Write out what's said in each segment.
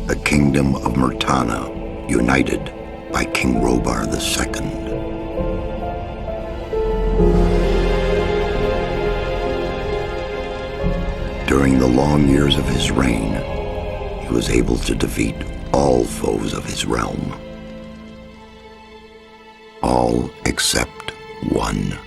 the kingdom of Murtana, united by King Robar II. During the long years of his reign, he was able to defeat all foes of his realm. All except one.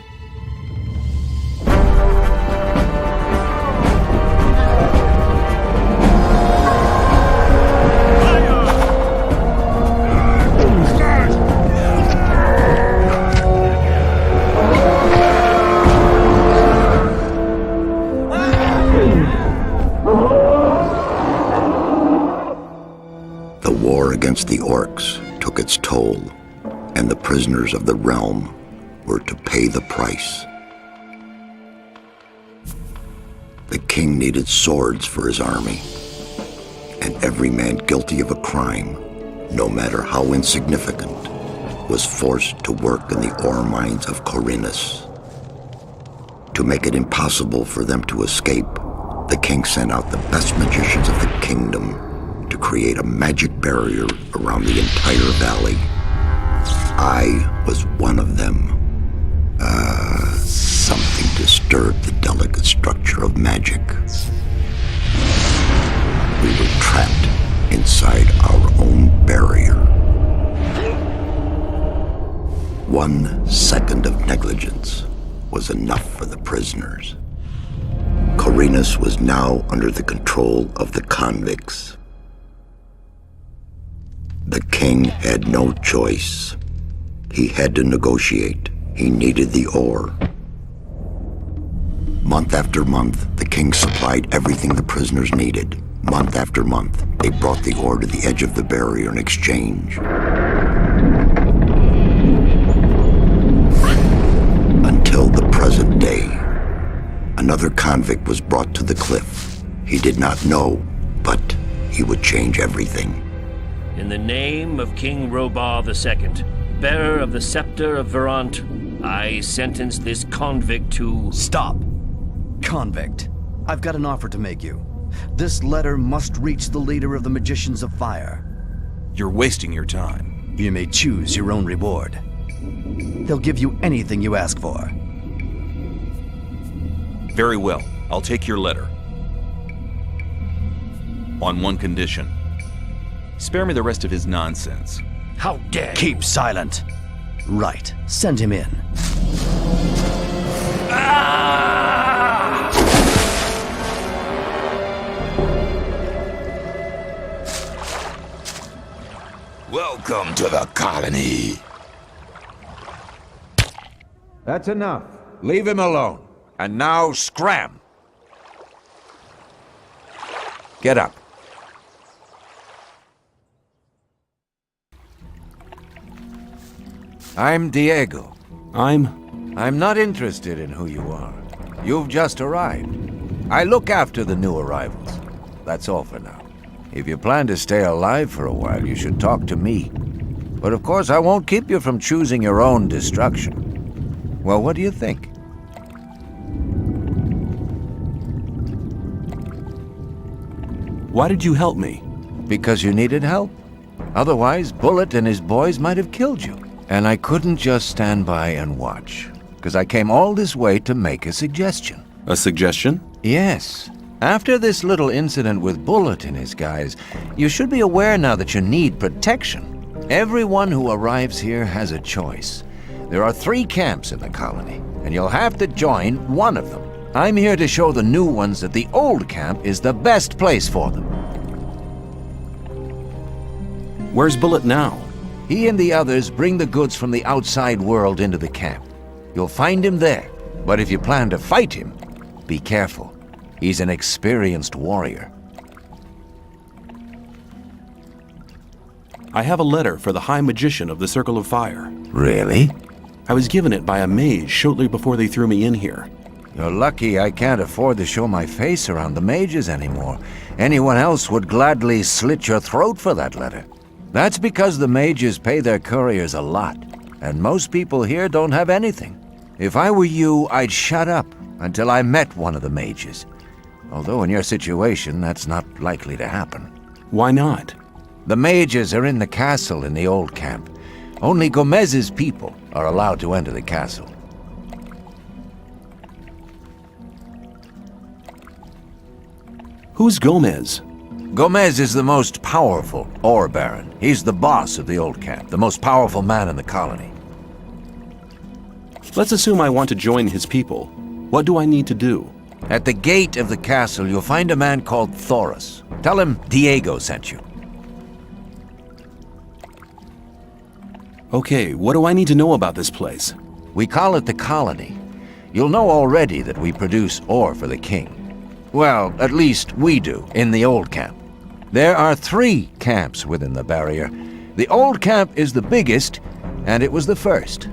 The war against the orcs took its toll, and the prisoners of the realm were to pay the price. The king needed swords for his army, and every man guilty of a crime, no matter how insignificant, was forced to work in the ore mines of Khorinis. To make it impossible for them to escape, the king sent out the best magicians of the kingdom to create a magic barrier around the entire valley. I was one of them. Something disturbed the delicate structure of magic. We were trapped inside our own barrier. 1 second of negligence was enough for the prisoners. Khorinis was now under the control of the convicts. The king had no choice. He had to negotiate. He needed the ore. Month after month, the king supplied everything the prisoners needed. Month after month, they brought the ore to the edge of the barrier in exchange. Until the present day, another convict was brought to the cliff. He did not know, but he would change everything. In the name of King Robar II, bearer of the scepter of Verant, I sentence this convict to... Stop! Convict, I've got an offer to make you. This letter must reach the leader of the Magicians of Fire. You're wasting your time. You may choose your own reward. They'll give you anything you ask for. Very well, I'll take your letter. On one condition. Spare me the rest of his nonsense. How dare you! Keep silent. Right, send him in. Welcome to the colony. That's enough. Leave him alone. And now scram! Get up. I'm Diego. I'm not interested in who you are. You've just arrived. I look after the new arrivals. That's all for now. If you plan to stay alive for a while, you should talk to me. But of course, I won't keep you from choosing your own destruction. Well, what do you think? Why did you help me? Because you needed help. Otherwise, Bullet and his boys might have killed you. And I couldn't just stand by and watch, because I came all this way to make a suggestion. A suggestion? Yes. After this little incident with Bullet and his guys, you should be aware now that you need protection. Everyone who arrives here has a choice. There are 3 camps in the colony, and you'll have to join one of them. I'm here to show the new ones that the old camp is the best place for them. Where's Bullet now? He and the others bring the goods from the outside world into the camp. You'll find him there, but if you plan to fight him, be careful. He's an experienced warrior. I have a letter for the High Magician of the Circle of Fire. Really? I was given it by a mage shortly before they threw me in here. You're lucky I can't afford to show my face around the mages anymore. Anyone else would gladly slit your throat for that letter. That's because the mages pay their couriers a lot, and most people here don't have anything. If I were you, I'd shut up until I met one of the mages. Although in your situation, that's not likely to happen. Why not? The mages are in the castle in the old camp. Only Gomez's people are allowed to enter the castle. Who's Gomez? Gomez is the most powerful ore baron. He's the boss of the old camp, the most powerful man in the colony. Let's assume I want to join his people. What do I need to do? At the gate of the castle, you'll find a man called Thoris. Tell him Diego sent you. Okay, what do I need to know about this place? We call it the colony. You'll know already that we produce ore for the king. Well, at least we do, in the old camp. There are 3 camps within the barrier. The old camp is the biggest, and it was the first.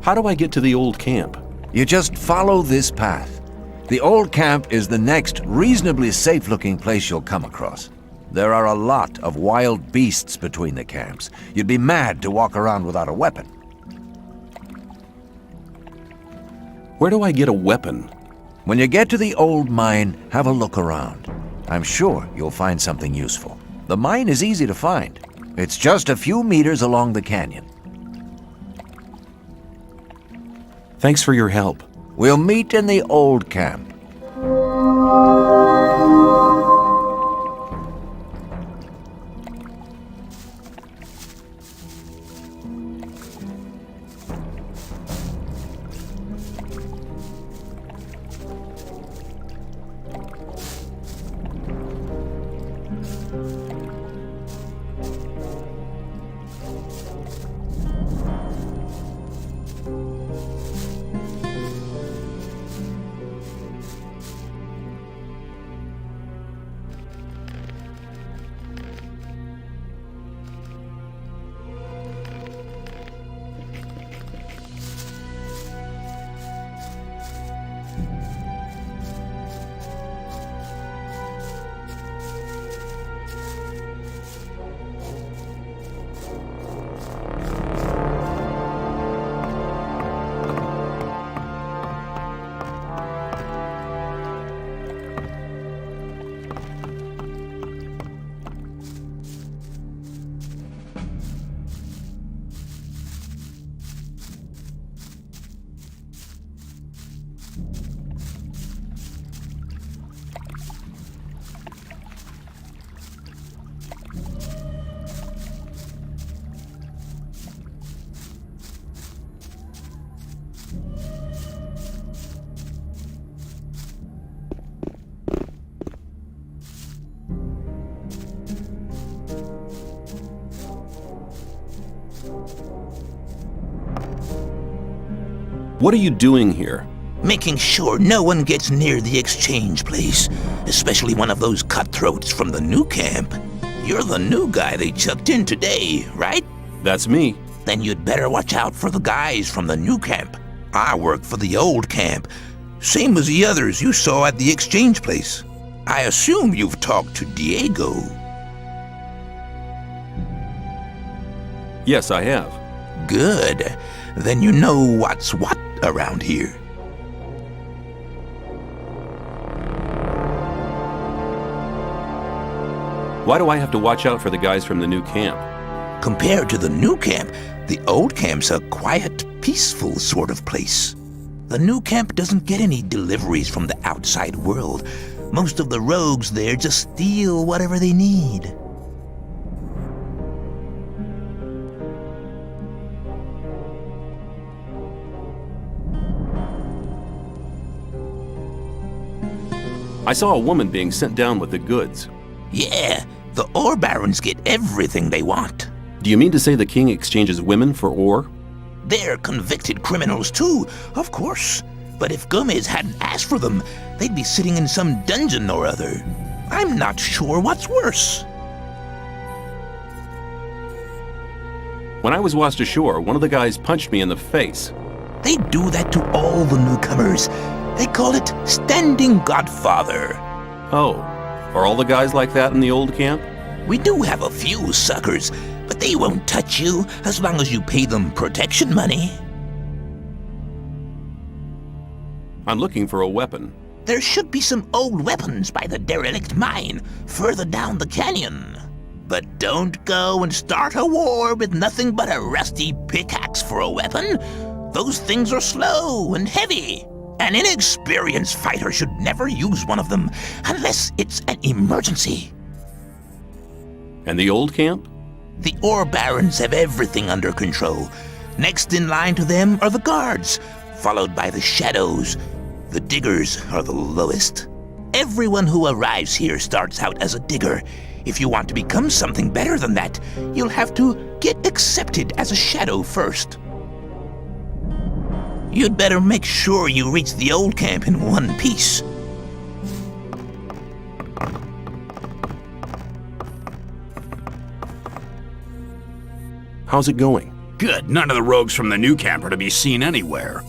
How do I get to the old camp? You just follow this path. The old camp is the next reasonably safe-looking place you'll come across. There are a lot of wild beasts between the camps. You'd be mad to walk around without a weapon. Where do I get a weapon? When you get to the old mine, have a look around. I'm sure you'll find something useful. The mine is easy to find. It's just a few meters along the canyon. Thanks for your help. We'll meet in the old camp. What are you doing here? Making sure no one gets near the exchange place, especially one of those cutthroats from the new camp. You're the new guy they chucked in today, right? That's me. Then you'd better watch out for the guys from the new camp. I work for the old camp, same as the others you saw at the exchange place. I assume you've talked to Diego. Yes, I have. Good. Then you know what's what around here. Why do I have to watch out for the guys from the new camp? Compared to the new camp, the old camp's a quiet, peaceful sort of place. The new camp doesn't get any deliveries from the outside world. Most of the rogues there just steal whatever they need. I saw a woman being sent down with the goods. Yeah, the ore barons get everything they want. Do you mean to say the king exchanges women for ore? They're convicted criminals too, of course. But if Gomez hadn't asked for them, they'd be sitting in some dungeon or other. I'm not sure what's worse. When I was washed ashore, one of the guys punched me in the face. They do that to all the newcomers. They call it standing godfather. Oh, are all the guys like that in the old camp? We do have a few suckers, but they won't touch you as long as you pay them protection money. I'm looking for a weapon. there should be some old weapons by the derelict mine further down the canyon. But don't go and start a war with nothing but a rusty pickaxe for a weapon. Those things are slow and heavy. An inexperienced fighter should never use one of them unless it's an emergency. And the old camp? The ore barons have everything under control. Next in line to them are the guards, followed by the shadows. The diggers are the lowest. Everyone who arrives here starts out as a digger. If you want to become something better than that, you'll have to get accepted as a shadow first. You'd better make sure you reach the old camp in one piece. How's it going? Good. None of the rogues from the new camp are to be seen anywhere.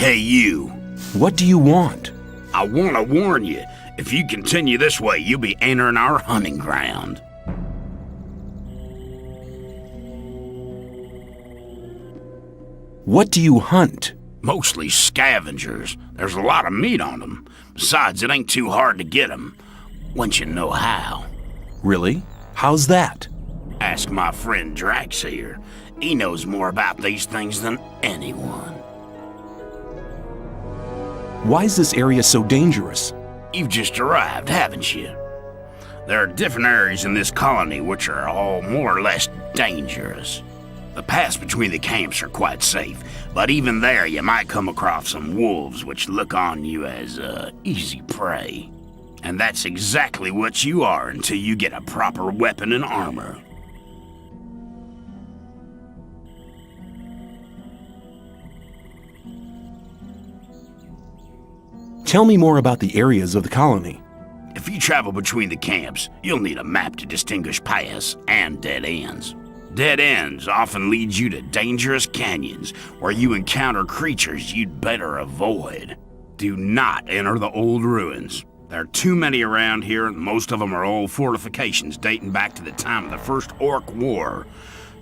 Hey, you. What do you want? I want to warn you. If you continue this way, you'll be entering our hunting ground. What do you hunt? Mostly scavengers. There's a lot of meat on them. Besides, it ain't too hard to get them, once you know how. Really? How's that? Ask my friend Drax here. He knows more about these things than anyone. Why is this area so dangerous? You've just arrived, haven't you? There are different areas in this colony which are all more or less dangerous. The paths between the camps are quite safe, but even there you might come across some wolves which look on you as easy prey. And that's exactly what you are until you get a proper weapon and armor. Tell me more about the areas of the colony. If you travel between the camps, you'll need a map to distinguish paths and dead ends. Dead ends often lead you to dangerous canyons where you encounter creatures you'd better avoid. Do not enter the old ruins. There are too many around here, and most of them are old fortifications dating back to the time of the First Orc War.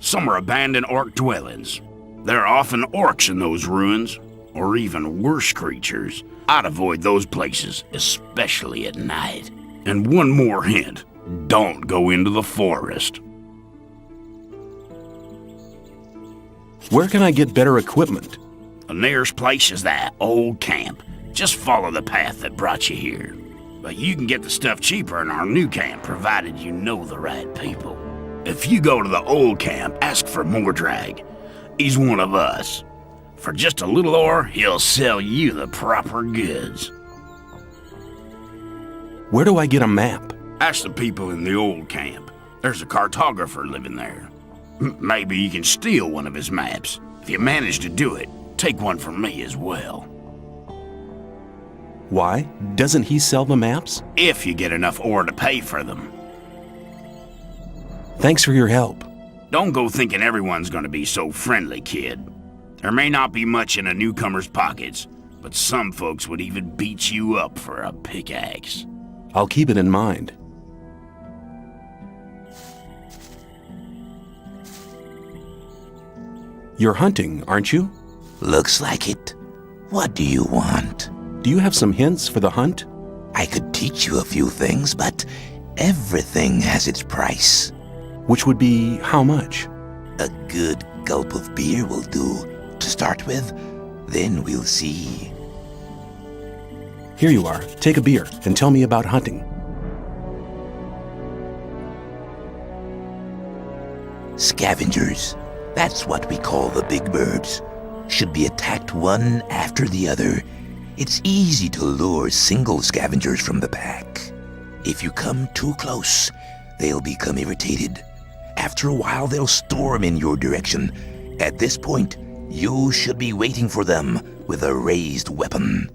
Some are abandoned orc dwellings. There are often orcs in those ruins, or even worse creatures. I'd avoid those places, especially at night. And one more hint, don't go into the forest. Where can I get better equipment? The nearest place is that old camp. Just follow the path that brought you here. But you can get the stuff cheaper in our new camp, provided you know the right people. If you go to the old camp, ask for Mordrag. He's one of us. For just a little ore, he'll sell you the proper goods. Where do I get a map? Ask the people in the old camp. There's a cartographer living there. Maybe you can steal one of his maps. If you manage to do it, take one from me as well. Why? Doesn't he sell the maps? If you get enough ore to pay for them. Thanks for your help. Don't go thinking everyone's gonna be so friendly, kid. There may not be much in a newcomer's pockets, but some folks would even beat you up for a pickaxe. I'll keep it in mind. You're hunting, aren't you? Looks like it. What do you want? Do you have some hints for the hunt? I could teach you a few things, but everything has its price. Which would be how much? A good gulp of beer will do to start with, then we'll see. Here you are. Take a beer and tell me about hunting. Scavengers. That's what we call the big birds. Should be attacked one after the other. It's easy to lure single scavengers from the pack. If you come too close, they'll become irritated. After a while, they'll storm in your direction. At this point, you should be waiting for them with a raised weapon.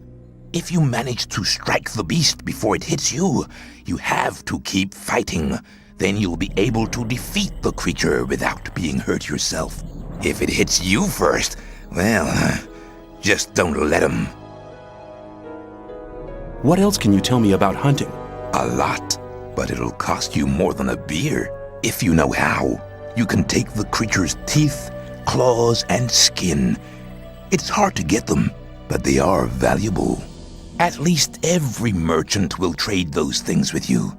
If you manage to strike the beast before it hits you, you have to keep fighting. Then you'll be able to defeat the creature without being hurt yourself. If it hits you first, well, just don't let him. What else can you tell me about hunting? A lot, but it'll cost you more than a beer. If you know how, you can take the creature's teeth, claws, and skin. It's hard to get them, but they are valuable. At least every merchant will trade those things with you.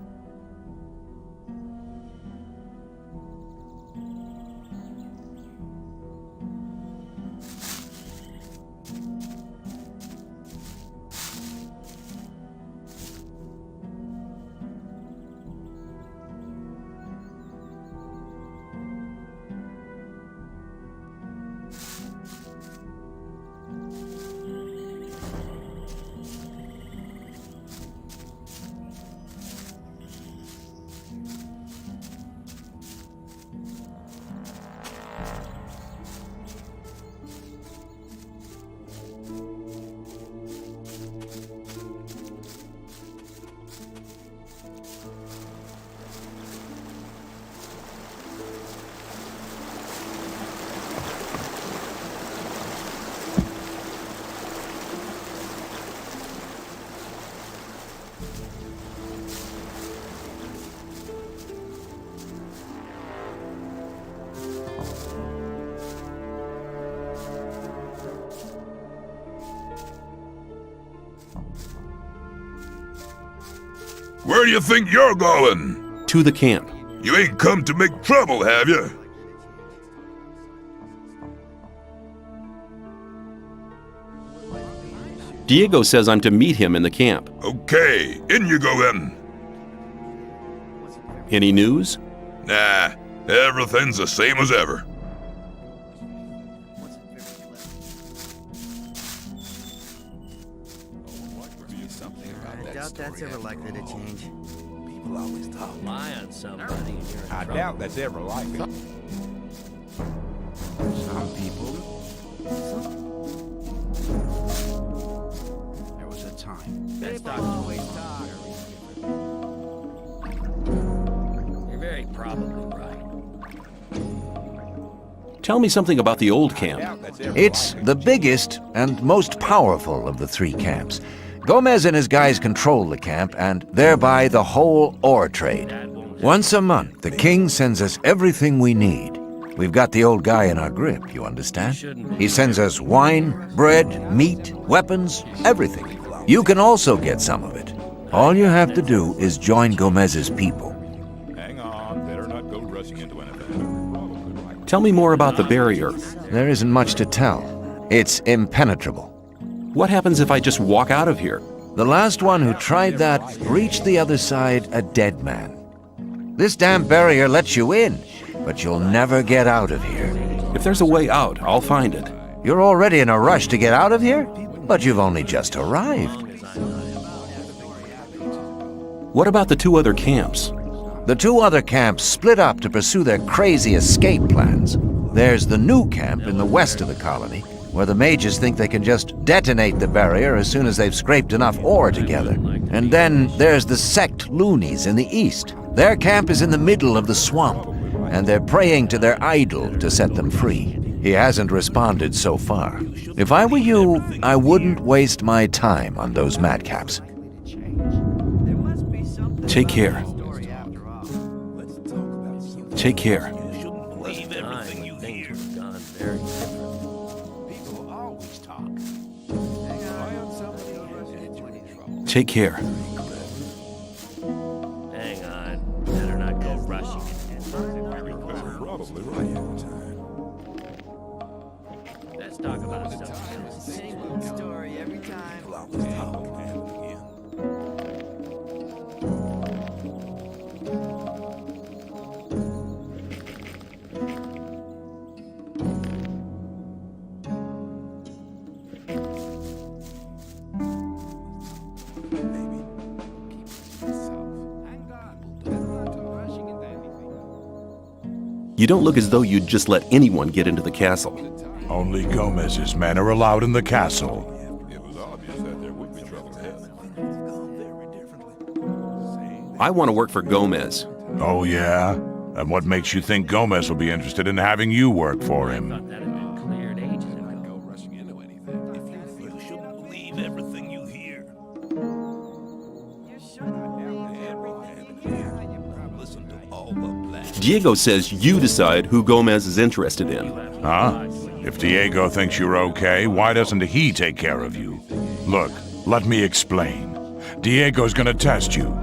Where do you think you're going? To the camp. You ain't come to make trouble, have you? Diego says I'm to meet him in the camp. Okay, in you go then. Any news? Nah, everything's the same as ever. I doubt that's ever likely to change. People always talk. Lie on somebody and you're in trouble. doubt that's ever likely. Some people. There was a time. That's always talk. You're very probably right. Tell me something about the old camp. It's the biggest and most powerful of the three camps. Gomez and his guys control the camp and thereby the whole ore trade. Once a month, the king sends us everything we need. We've got the old guy in our grip, you understand? He sends us wine, bread, meat, weapons, everything. You can also get some of it. All you have to do is join Gomez's people. Hang on, better not go rushing into anything. Tell me more about the barrier. There isn't much to tell. It's impenetrable. What happens if I just walk out of here? The last one who tried that reached the other side a dead man. This damn barrier lets you in, but you'll never get out of here. If there's a way out, I'll find it. You're already in a rush to get out of here? But you've only just arrived. What about the two other camps? The two other camps split up to pursue their crazy escape plans. There's the new camp in the west of the colony, where the mages think they can just detonate the barrier as soon as they've scraped enough ore together. And then there's the sect loonies in the east. Their camp is in the middle of the swamp, and they're praying to their idol to set them free. He hasn't responded so far. If I were you, I wouldn't waste my time on those madcaps. Take care. Take care. Believe everything you hear. Gone very different. Take care. Hang on. Better not go rushing it. Probably right. Let's talk about something else. Same old story every time. You don't look as though you'd just let anyone get into the castle. Only Gomez's men are allowed in the castle. It was obvious that there would be trouble ahead. I want to work for Gomez. Oh, yeah? And what makes you think Gomez will be interested in having you work for him? That had been cleared ages ago. Go rushing into anything. You shouldn't believe everything you hear. Listen to all the plans. Diego says you decide who Gomez is interested in. Huh? If Diego thinks you're okay, why doesn't he take care of you? Look, let me explain. Diego's gonna test you.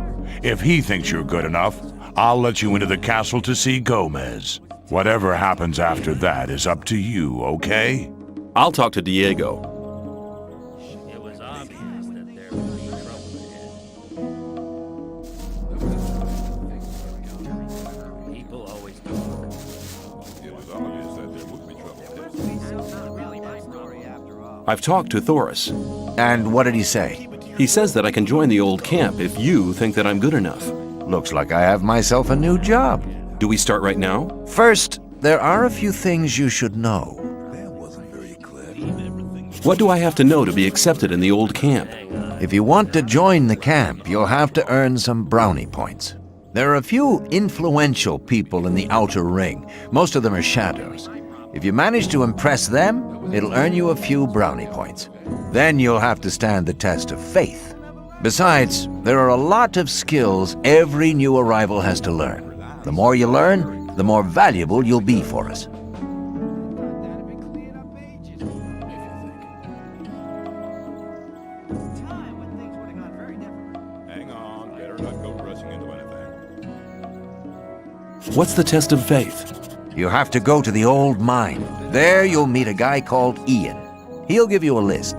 If he thinks you're good enough, I'll let you into the castle to see Gomez. Whatever happens after that is up to you, okay? I'll talk to Diego. It was obvious that there would be trouble ahead. People always talk. It was obvious that there would be trouble ahead. I've talked to Thoris. And what did he say? He says that I can join the old camp if you think that I'm good enough. Looks like I have myself a new job. Do we start right now? First, there are a few things you should know. What do I have to know to be accepted in the old camp? If you want to join the camp, you'll have to earn some brownie points. There are a few influential people in the outer ring. Most of them are shadows. If you manage to impress them, it'll earn you a few brownie points. Then you'll have to stand the test of faith. Besides, there are a lot of skills every new arrival has to learn. The more you learn, the more valuable you'll be for us. Hang on, better not go What's the test of faith? You have to go to the old mine. There you'll meet a guy called Ian. He'll give you a list.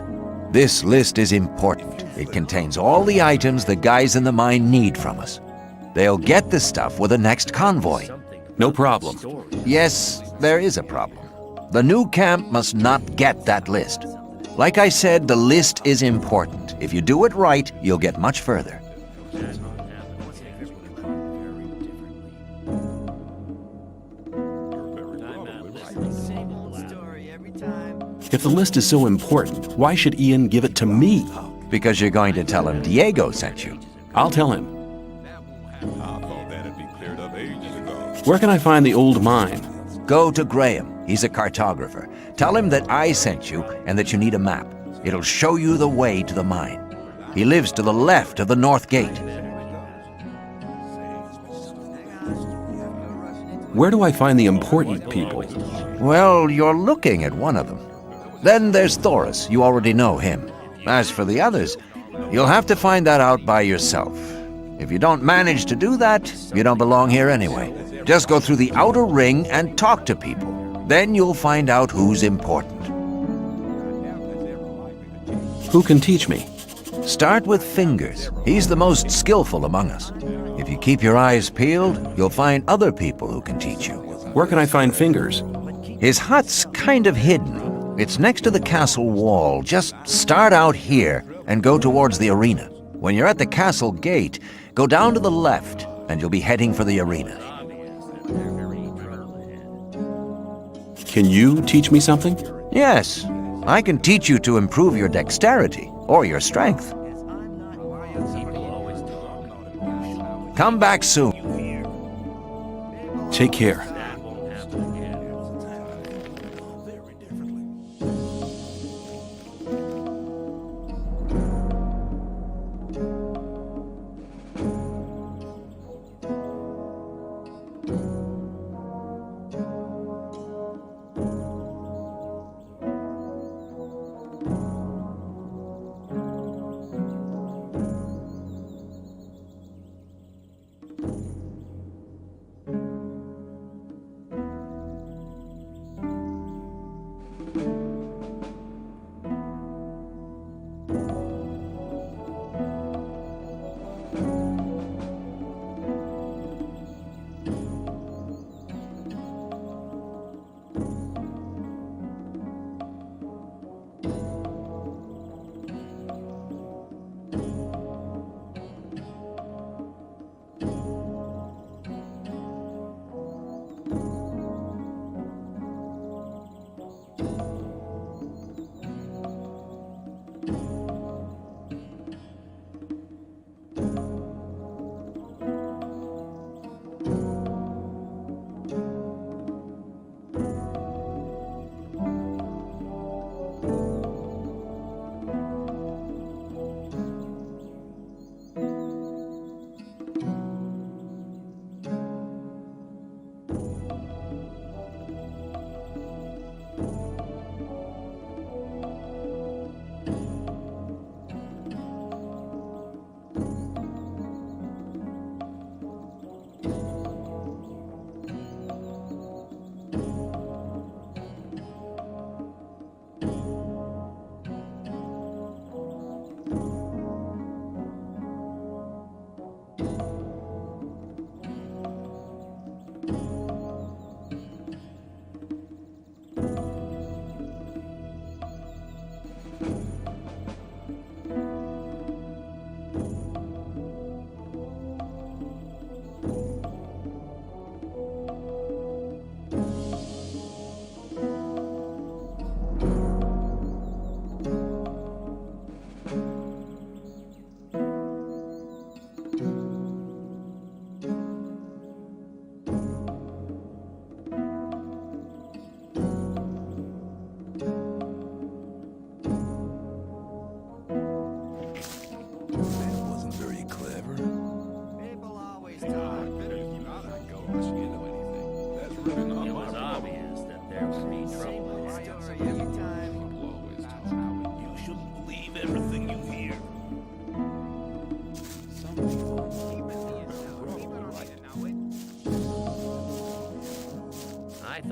This list is important. It contains all the items the guys in the mine need from us. They'll get the stuff with the next convoy. No problem. Yes, there is a problem. The new camp must not get that list. Like I said, the list is important. If you do it right, you'll get much further. If the list is so important, why should Ian give it to me? Because you're going to tell him Diego sent you. I'll tell him. Where can I find the old mine? Go to Graham. He's a cartographer. Tell him that I sent you and that you need a map. It'll show you the way to the mine. He lives to the left of the north gate. Where do I find the important people? Well, you're looking at one of them. Then there's Thoris. You already know him. As for the others, you'll have to find that out by yourself. If you don't manage to do that, you don't belong here anyway. Just go through the outer ring and talk to people. Then you'll find out who's important. Who can teach me? Start with Fingers. He's the most skillful among us. If you keep your eyes peeled, you'll find other people who can teach you. Where can I find Fingers? His hut's kind of hidden. It's next to the castle wall. Just start out here and go towards the arena. When you're at the castle gate, go down to the left and you'll be heading for the arena. Can you teach me something? Yes, I can teach you to improve your dexterity or your strength. Come back soon. Take care.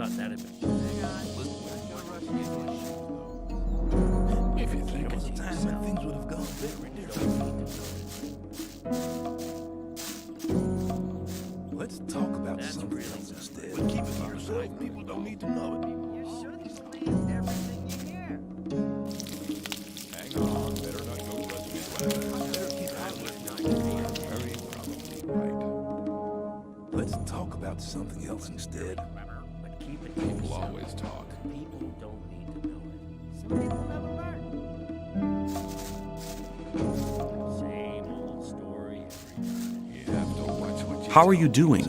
thought that had been... If you think of the time when things would have gone very different. Let's talk about something else instead. But keep it to yourself. People don't need to know it. You should believe everything you hear. Hang on, better not go rushing into anything. Better keep out with very probably right. Let's talk about something else instead. But keep it... People always talk. People don't need to know it. Some people never learn. Same old story every time. You have to watch what you How are you doing?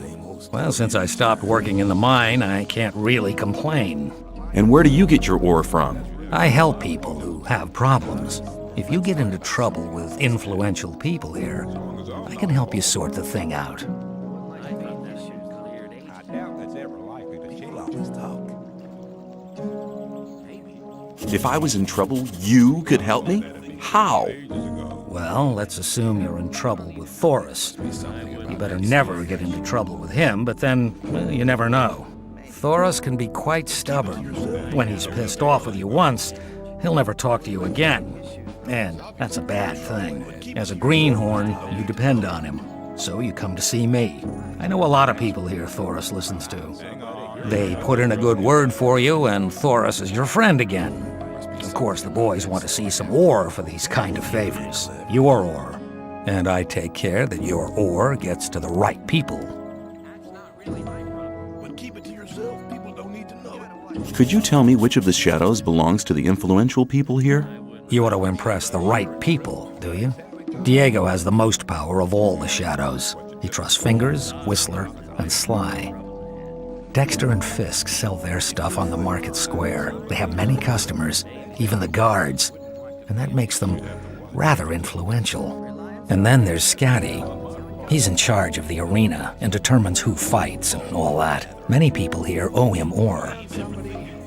Well, since I stopped working in the mine, I can't really complain. And where do you get your ore from? I help people who have problems. If you get into trouble with influential people here, I can help you sort the thing out. I doubt that's ever likely to change. Always talk. If I was in trouble, you could help me? How? Well, let's assume you're in trouble with Thoris. You better never get into trouble with him, but then, well, you never know. Thoris can be quite stubborn. When he's pissed off with you once, he'll never talk to you again. And that's a bad thing. As a greenhorn, you depend on him. So you come to see me. I know a lot of people here Thoris listens to. They put in a good word for you, and Thoris is your friend again. Of course, the boys want to see some ore for these kind of favors. Your ore. And I take care that your ore gets to the right people. But keep it to yourself. People don't need to know it. Could you tell me which of the shadows belongs to the influential people here? You want to impress the right people, do you? Diego has the most power of all the shadows. He trusts Fingers, Whistler, and Sly. Dexter and Fisk sell their stuff on the market square. They have many customers, even the guards, and that makes them rather influential. And then there's Scatty. He's in charge of the arena and determines who fights and all that. Many people here owe him ore.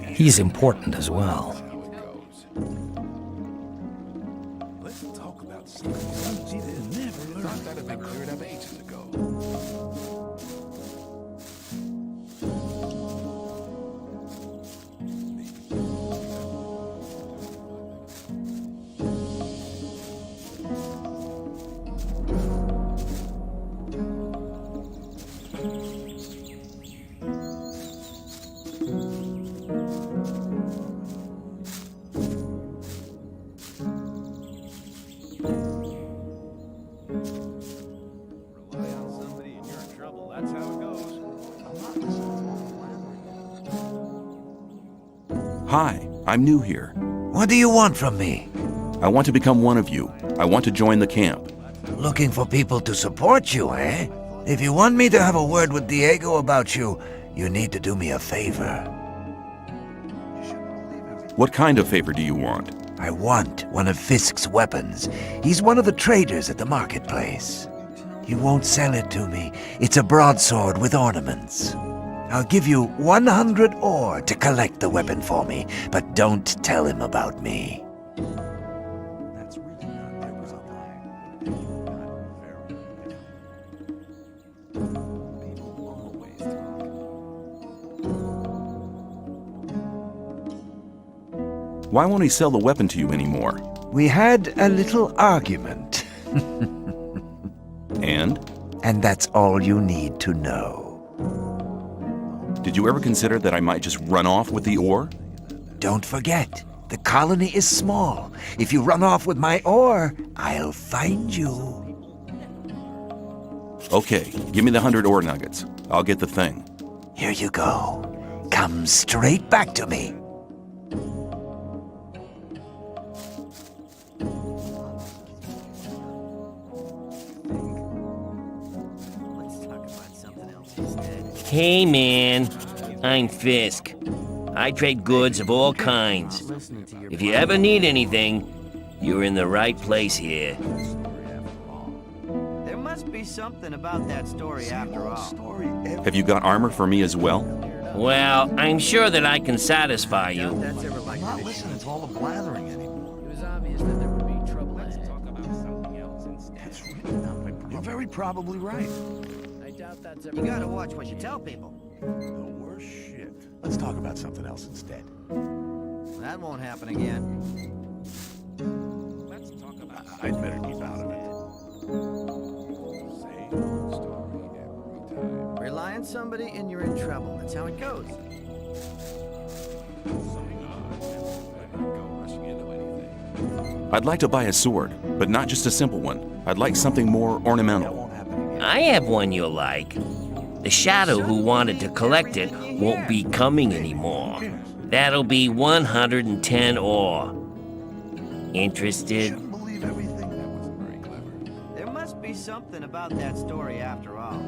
He's important as well. Let's talk about something else. See, they never learned. Thought that had been cleared up ages ago. Rely on somebody and you're in trouble. That's how it goes. Hi, I'm new here. What do you want from me? I want to become one of you. I want to join the camp. Looking for people to support you, eh? If you want me to have a word with Diego about you, you need to do me a favor. What kind of favor do you want? I want one of Fisk's weapons. He's one of the traders at the marketplace. He won't sell it to me. It's a broadsword with ornaments. I'll give you 100 ore to collect the weapon for me, but don't tell him about me. That's really not there was a lie. People always talk. Why won't he sell the weapon to you anymore? We had a little argument. And? And that's all you need to know. Did you ever consider that I might just run off with the ore? Don't forget, the colony is small. If you run off with my ore, I'll find you. Okay, give me the 100 ore nuggets. I'll get the thing. Here you go. Come straight back to me. Let's talk about something else instead. Hey, man. I'm Fisk. I trade goods of all kinds. If you ever need anything, you're in the right place here. There must be something about that story after all. Have you got armor for me as well? Well, I'm sure that I can satisfy you. That's ever like I'm not listening to all the blathering anymore. It was obvious that there would be trouble ahead. Let's talk about something else instead. That's really not my. You're very probably right. I doubt that's ever. You gotta watch what you tell people. The word or shit. Let's talk about something else instead. That won't happen again. Let's talk about I'd better keep out of it. same story every time. Rely on somebody and you're in trouble. That's how it goes. I'd like to buy a sword, but not just a simple one. I'd like something more ornamental. I have one you'll like. The shadow who wanted to collect it won't be coming anymore. That'll be 110 ore. Interested? There must be something about that story after all.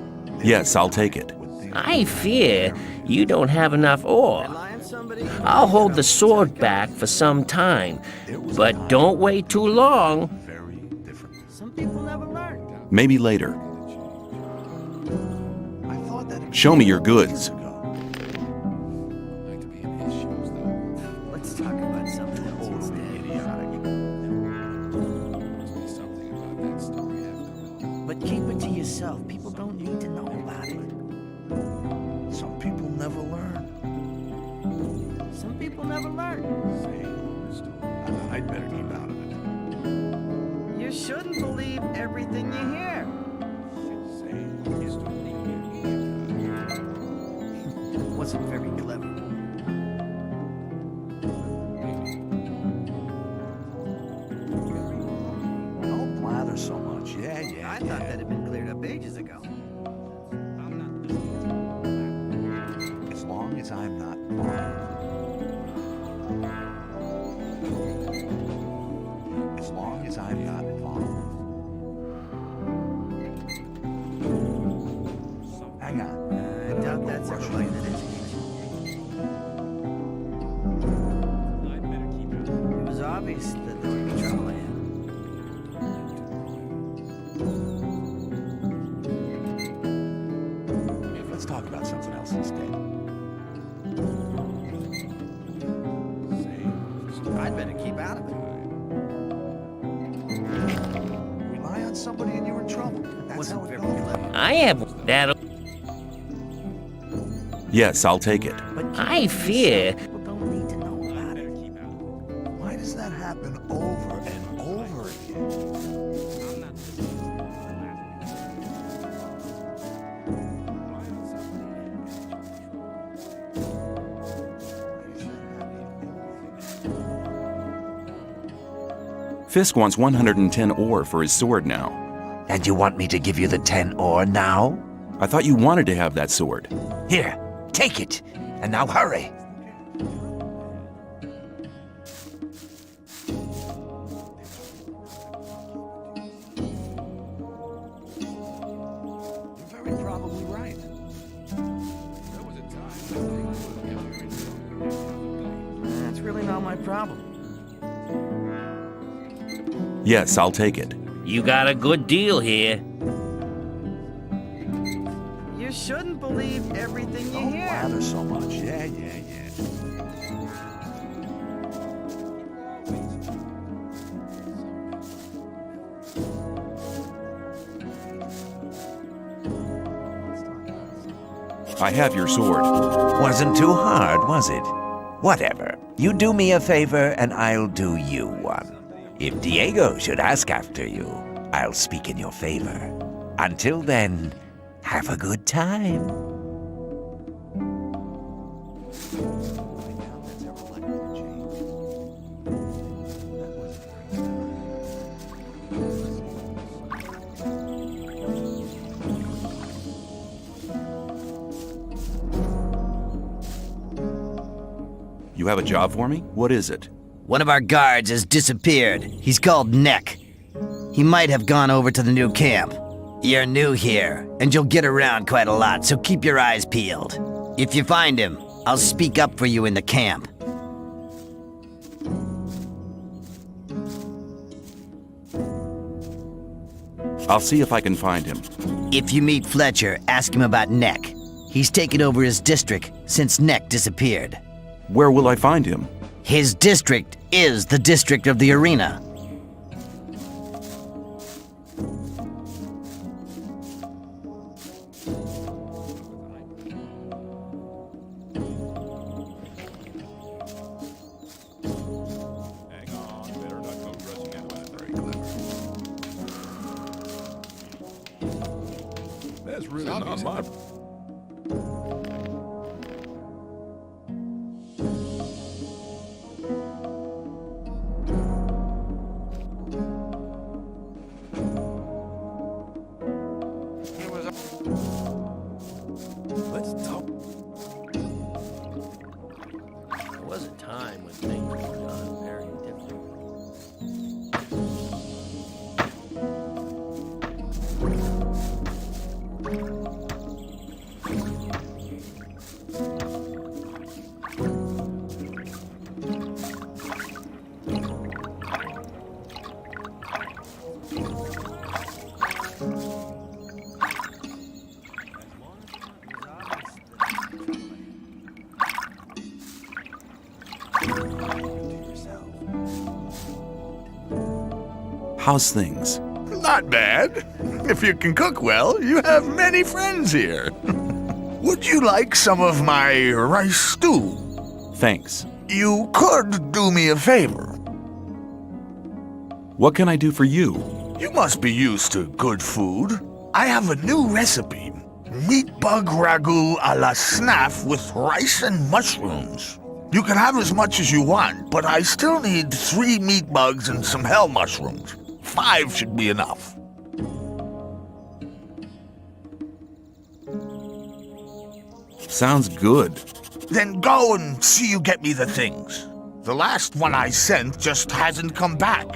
Yes, I'll take it. I fear you don't have enough ore. Rely on somebody. I'll hold the sword back for some time, but don't wait too long. Some people never learn. Maybe later. Show me your goods. Let's talk about something else instead. But keep it to yourself. People don't need to know about it. Some people never learn. Some people never learn. I'd better keep out of it. You shouldn't believe everything you hear. Wasn't very clever. Don't blather so much. Yeah. I thought that had been cleared up ages ago. As long as I'm not wrong. As long as I'm not involved. Hang on. I doubt that's ever like that, is it? It was obvious that there would be trouble ahead. Let's talk about something else instead. I'd better keep out of it. Rely on somebody and you're in trouble. That's Wasn't how it very goes. clever. I have that'll. Yes, I'll take it. But keep I it to fear. yourself. People don't need to know about it. Why does that happen over and over again? Fisk wants 110 ore for his sword now. And you want me to give you the 10 ore now? I thought you wanted to have that sword. Here, take it. And now hurry. You're very probably right. That's really not my problem. Yes, I'll take it. You got a good deal here. You shouldn't believe everything you Don't hear. blather so much. Yeah. I have your sword. Wasn't too hard, was it? Whatever. You do me a favor, and I'll do you one. If Diego should ask after you, I'll speak in your favor. Until then, have a good time. You have a job for me? What is it? One of our guards has disappeared. He's called Neck. He might have gone over to the new camp. You're new here, and you'll get around quite a lot, so keep your eyes peeled. If you find him, I'll speak up for you in the camp. I'll see if I can find him. If you meet Fletcher, ask him about Neck. He's taken over his district since Neck disappeared. Where will I find him? His district is the district of the arena. That's really not my... Let's talk. There was a time when things were done very differently. How's things? Not bad. If you can cook well, you have many friends here. Would you like some of my rice stew? Thanks. You could do me a favor. What can I do for you? You must be used to good food. I have a new recipe. Meat bug ragu a la snaff with rice and mushrooms. You can have as much as you want, but I still need 3 meat bugs and some hell mushrooms. 5 should be enough. Sounds good. Then go and see you get me the things. The last one I sent just hasn't come back.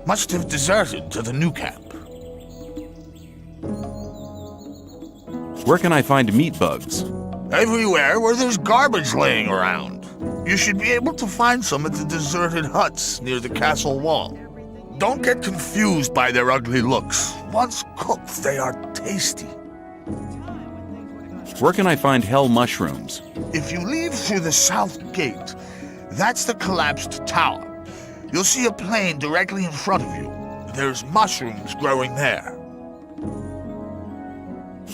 Must have deserted to the new camp. Where can I find meat bugs? Everywhere where there's garbage laying around. You should be able to find some at the deserted huts near the castle wall. Don't get confused by their ugly looks. Once cooked, they are tasty. Where can I find hell mushrooms? If you leave through the south gate, that's the collapsed tower. You'll see a plain directly in front of you. There's mushrooms growing there.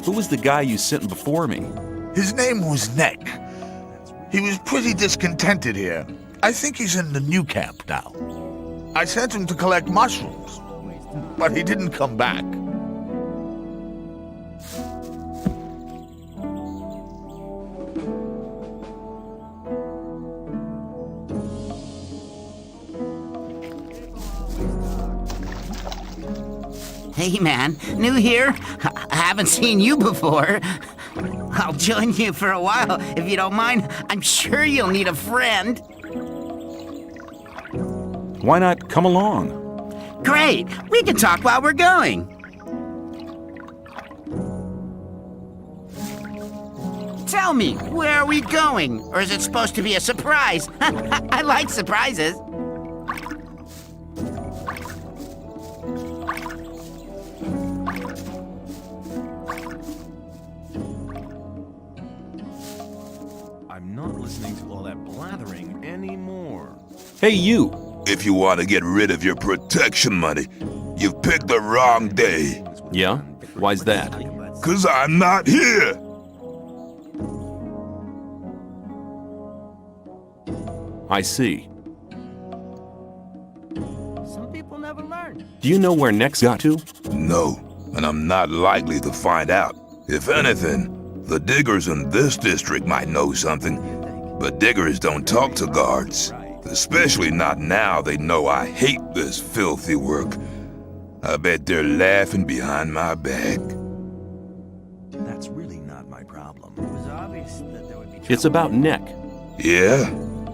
Who was the guy you sent before me? His name was Neck. He was pretty discontented here. I think he's in the new camp now. I sent him to collect mushrooms, but he didn't come back. Hey man, new here? I haven't seen you before. I'll join you for a while, if you don't mind. I'm sure you'll need a friend. Why not come along? Great! We can talk while we're going. Tell me, where are we going? Or is it supposed to be a surprise? I like surprises. I'm not listening to all that blathering anymore. Hey, you! If you want to get rid of your protection money, you've picked the wrong day. Yeah? Why's that? 'Cause I'm not here! I see. Some people never learn. Do you know where Nex got to? No, and I'm not likely to find out. If anything, the diggers in this district might know something, but diggers don't talk to guards. Especially not now they know I hate this filthy work. I bet they're laughing behind my back. That's really not my problem. It was obvious that there would be It's about Neck. Yeah?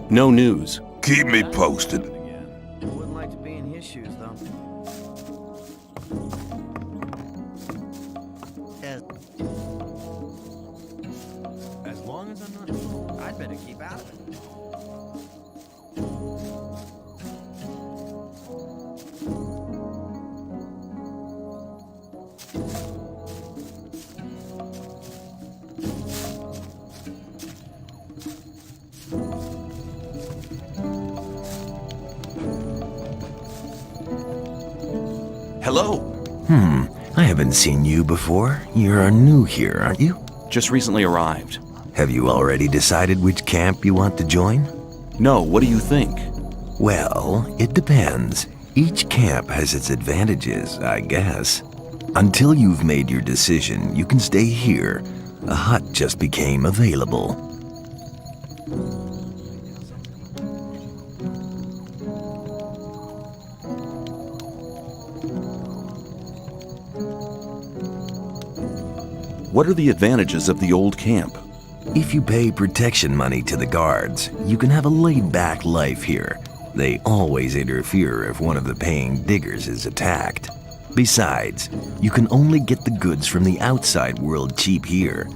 No news. Keep me posted. I wouldn't like to be in his shoes, though. As long as I'm not... I'd better keep out of it. Hello. I haven't seen you before. You're new here, aren't you? Just recently arrived. Have you already decided which camp you want to join? No, what do you think? Well, it depends. Each camp has its advantages, I guess. Until you've made your decision, you can stay here. A hut just became available. What are the advantages of the old camp? If you pay protection money to the guards, you can have a laid-back life here. They always interfere if one of the paying diggers is attacked. Besides, you can only get the goods from the outside world cheap here.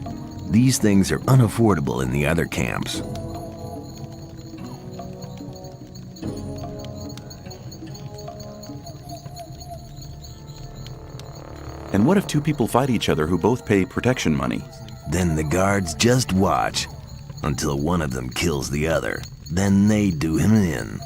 These things are unaffordable in the other camps. And what if two people fight each other who both pay protection money? Then the guards just watch until one of them kills the other. Then they do him in.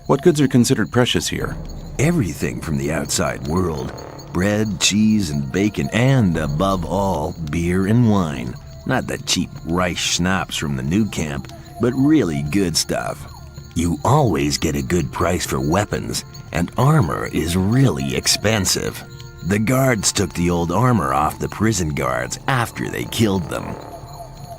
What goods are considered precious here? Everything from the outside world. Bread, cheese, and bacon, and above all, beer and wine. Not the cheap rice schnapps from the new camp, but really good stuff. You always get a good price for weapons, and armor is really expensive. The guards took the old armor off the prison guards after they killed them.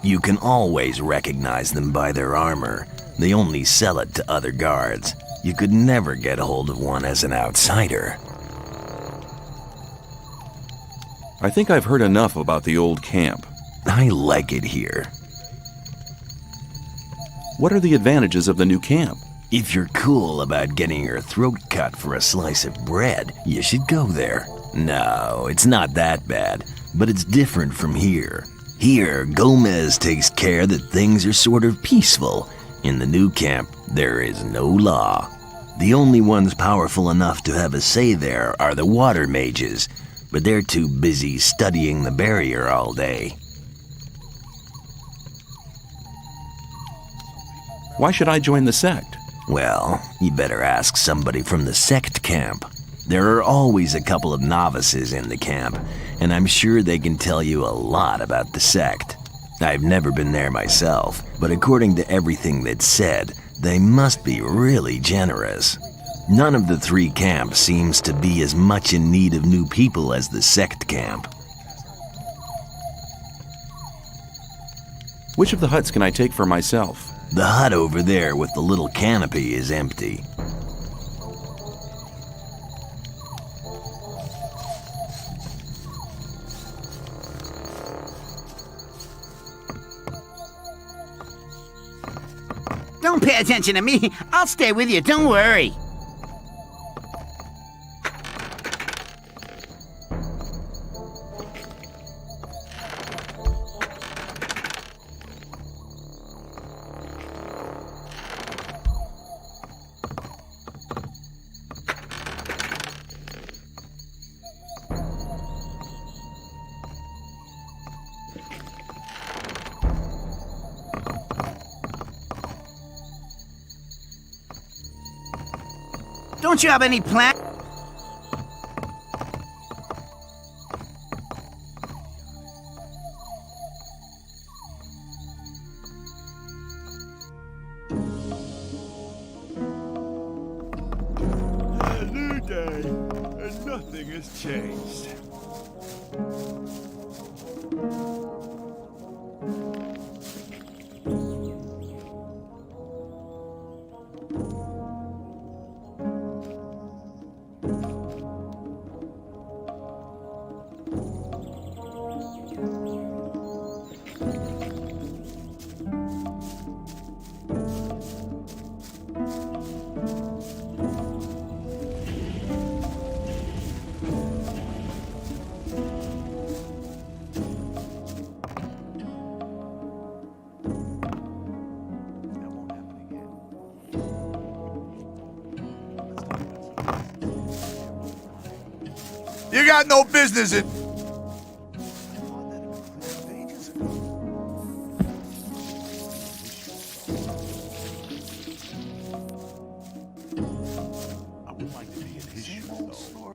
You can always recognize them by their armor. They only sell it to other guards. You could never get a hold of one as an outsider. I think I've heard enough about the old camp. I like it here. What are the advantages of the new camp? If you're cool about getting your throat cut for a slice of bread, you should go there. No, it's not that bad, but it's different from here. Here, Gomez takes care that things are sort of peaceful. In the new camp, there is no law. The only ones powerful enough to have a say there are the water mages, but they're too busy studying the barrier all day. Why should I join the sect? Well, you better ask somebody from the sect camp. There are always a couple of novices in the camp, and I'm sure they can tell you a lot about the sect. I've never been there myself, but according to everything that's said, they must be really generous. None of the three camps seems to be as much in need of new people as the sect camp. Which of the huts can I take for myself? The hut over there with the little canopy is empty. Don't pay attention to me. I'll stay with you. Don't worry. Don't you have any plan? A new day, and nothing has changed. You got no business in... I would like to be in his shoes, though.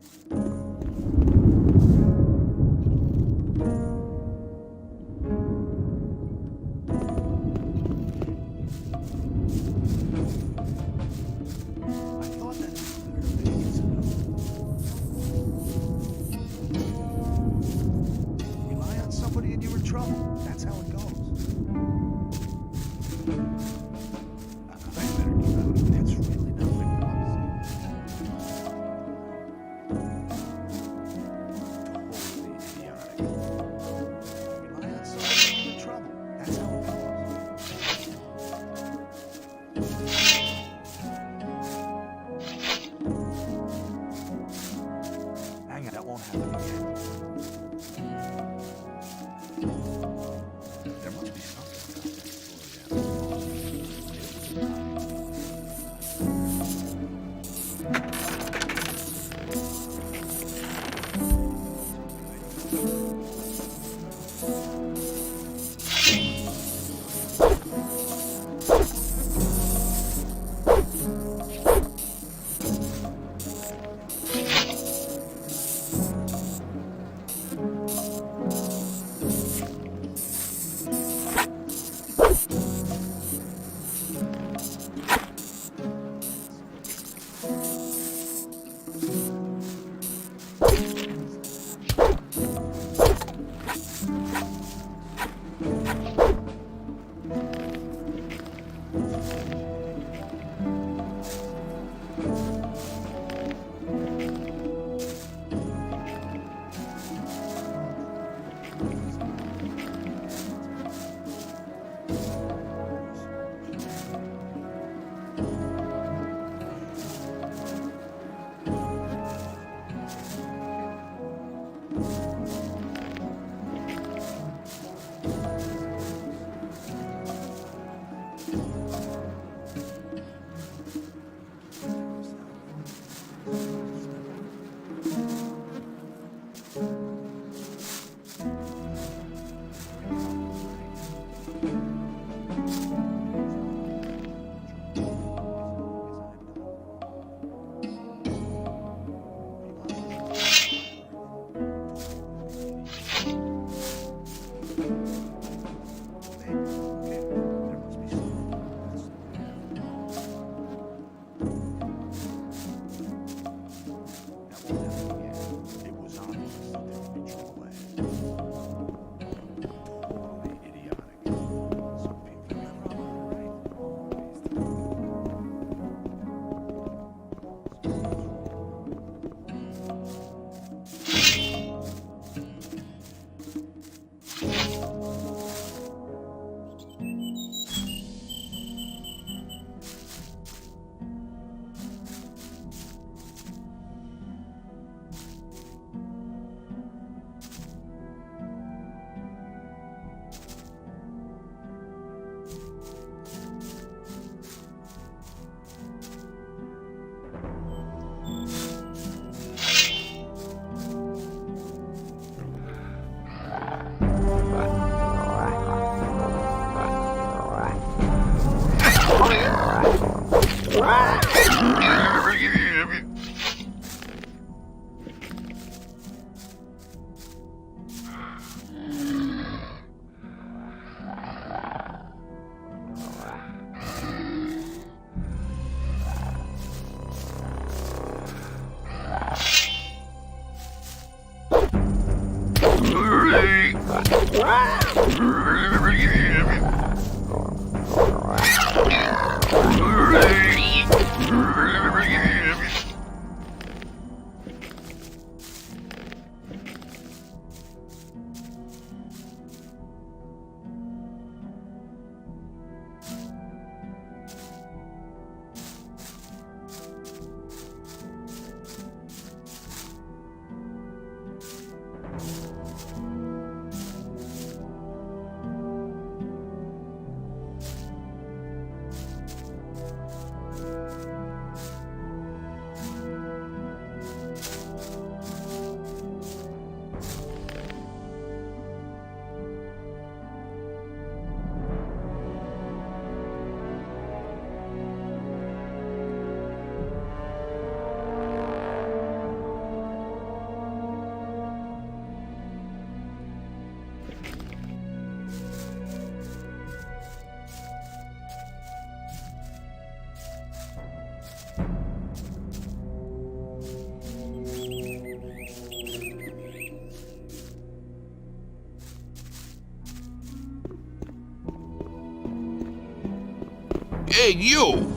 Hey, you!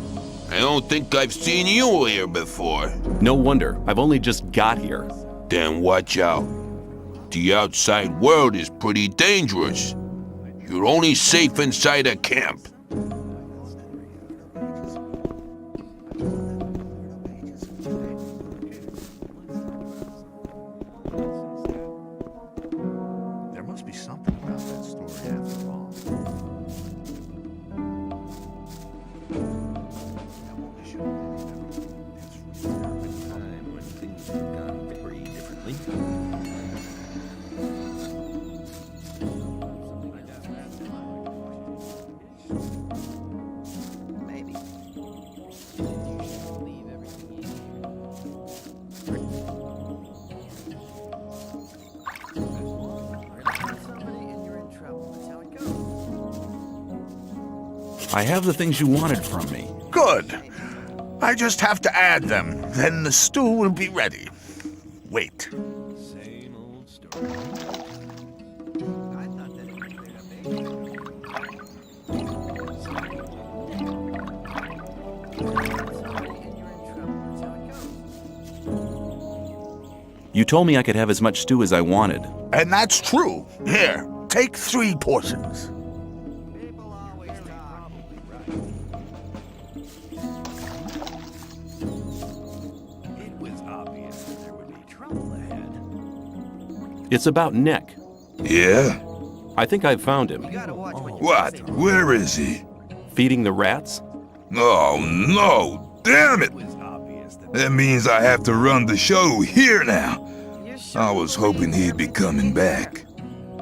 I don't think I've seen you here before. No wonder. I've only just got here. Then watch out. The outside world is pretty dangerous. You're only safe inside a camp. There must be something about that story after all. When things have gone very differently. Maybe. I have the things you wanted from me. Good. I just have to add them, then the stew will be ready. Wait. Same old story. You told me I could have as much stew as I wanted. And that's true. Here, take 3 portions. It was obvious that there would be trouble ahead. It's about Nick. Yeah? I think I've found him. What? Where is he? Feeding the rats? Oh, no! Damn it! That means I have to run the show here now. I was hoping he'd be coming back.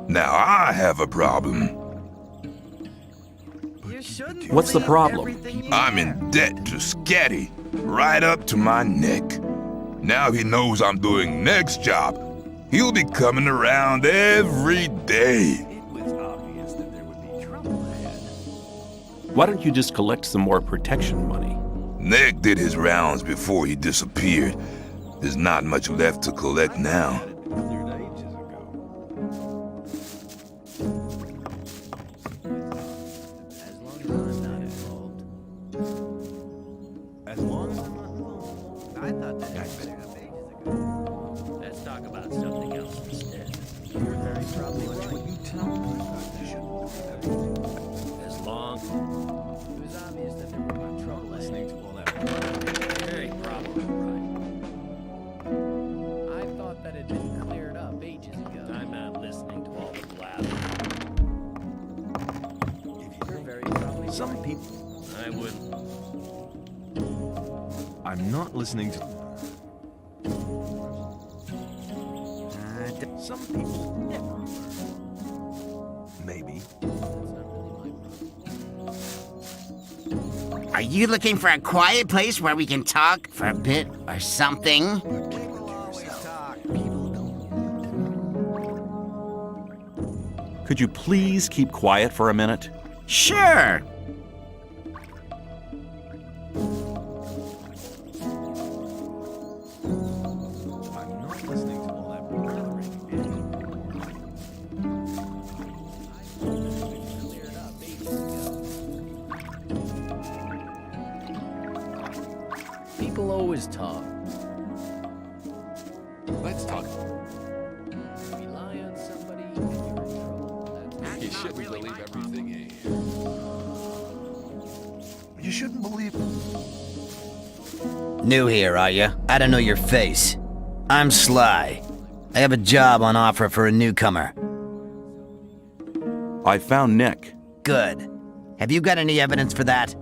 Now I have a problem. What's the problem? I'm in debt to Scatty, right up to my neck. Now he knows I'm doing Nick's job. He'll be coming around every day. Why don't you just collect some more protection money? Nick did his rounds before he disappeared. There's not much left to collect now. As long as I'm not involved. I thought that had been enough ages ago. Let's talk about something else instead. You're very probably right. You tell me. As long It was obvious that there would be trouble listening to all that. very probably I thought that had been cleared up ages ago. right. I'm not listening to all the blabber. You're very probably Some right. people. I wouldn't. I'm not listening to. Some people never. Maybe. Are you looking for a quiet place where we can talk for a bit or something? Could you please keep quiet for a minute? Sure. I'm not listening to all that blathering. Cleared up ages ago. People always talk. Let's talk. Rely on somebody and you're in trouble. You shouldn't believe everything you hear. You shouldn't believe... New here, are you? I don't know your face. I'm Sly. I have a job on offer for a newcomer. I found Nick. Good. Have you got any evidence for that?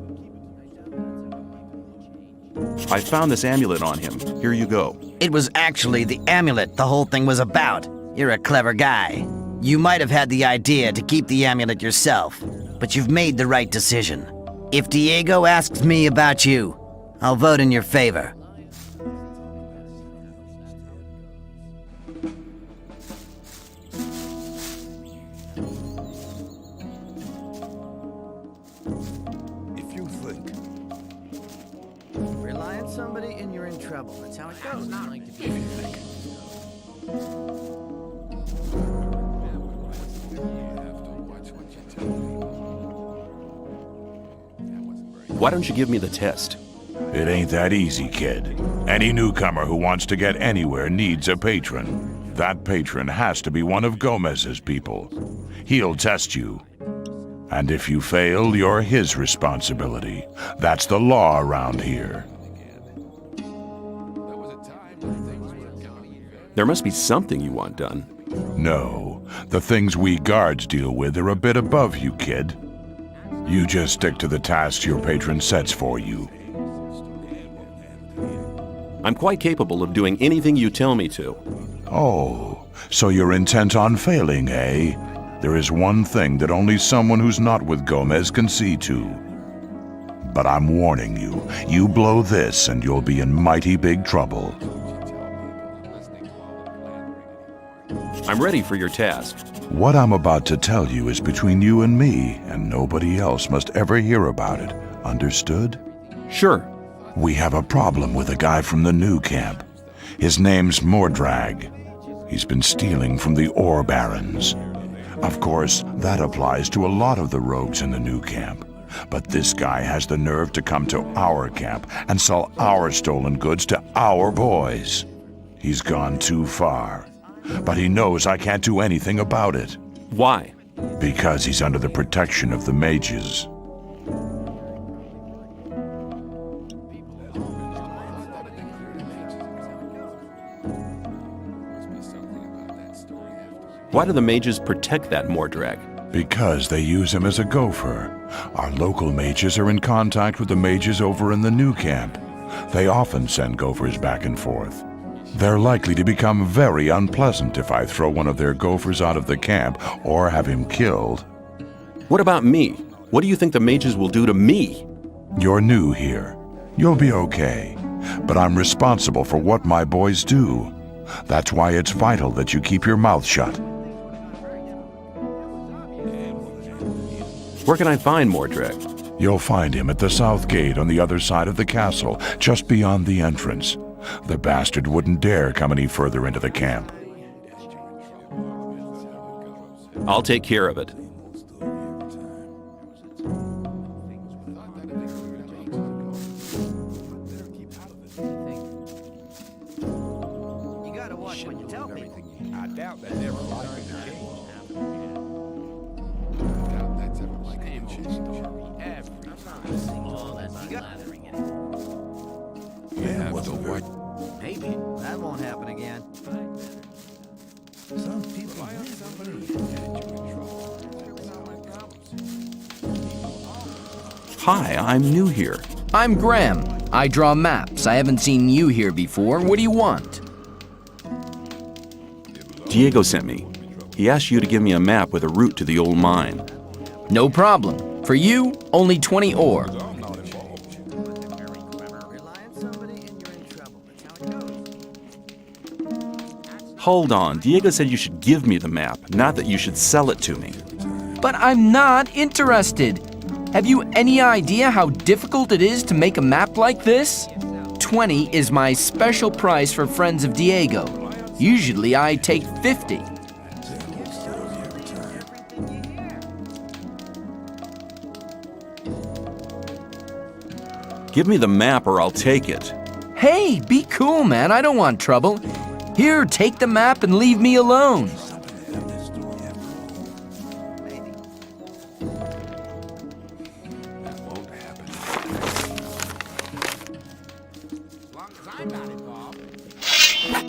I found this amulet on him. Here you go. It was actually the amulet the whole thing was about. You're a clever guy. You might have had the idea to keep the amulet yourself, but you've made the right decision. If Diego asks me about you, I'll vote in your favor. If you think... Rely on somebody and you're in trouble. That's how it goes. Not like to be. Why don't you give me the test? It ain't that easy, kid. Any newcomer who wants to get anywhere needs a patron. That patron has to be one of Gomez's people. He'll test you. And if you fail, you're his responsibility. That's the law around here. There must be something you want done. No, the things we guards deal with are a bit above you, kid. You just stick to the tasks your patron sets for you. I'm quite capable of doing anything you tell me to. Oh, so you're intent on failing, eh? There is one thing that only someone who's not with Gomez can see to. But I'm warning you, you blow this and you'll be in mighty big trouble. I'm ready for your task. What I'm about to tell you is between you and me, and nobody else must ever hear about it. Understood? Sure. We have a problem with a guy from the new camp. His name's Mordrag. He's been stealing from the ore barons. Of course, that applies to a lot of the rogues in the new camp. But this guy has the nerve to come to our camp and sell our stolen goods to our boys. He's gone too far. But he knows I can't do anything about it. Why? Because he's under the protection of the mages. Why do the mages protect that Mordrag? Because they use him as a gopher. Our local mages are in contact with the mages over in the new camp. They often send gophers back and forth. They're likely to become very unpleasant if I throw one of their gophers out of the camp or have him killed. What about me? What do you think the mages will do to me? You're new here. You'll be okay. But I'm responsible for what my boys do. That's why it's vital that you keep your mouth shut. Where can I find Mordrag? You'll find him at the south gate on the other side of the castle, just beyond the entrance. The bastard wouldn't dare come any further into the camp. I'll take care of it. You gotta watch what you tell people. I doubt that's ever likely to change. Yeah, but what? Maybe. That won't happen again. Some people Hi, I'm new here. I'm Graham. I draw maps. I haven't seen you here before. What do you want? Diego sent me. He asked you to give me a map with a route to the old mine. No problem. For you, only 20 ore. Hold on. Diego said you should give me the map, not that you should sell it to me. But I'm not interested. Have you any idea how difficult it is to make a map like this? 20 is my special price for friends of Diego. Usually I take 50. Give me the map or I'll take it. Hey, be cool, man. I don't want trouble. Here, take the map and leave me alone.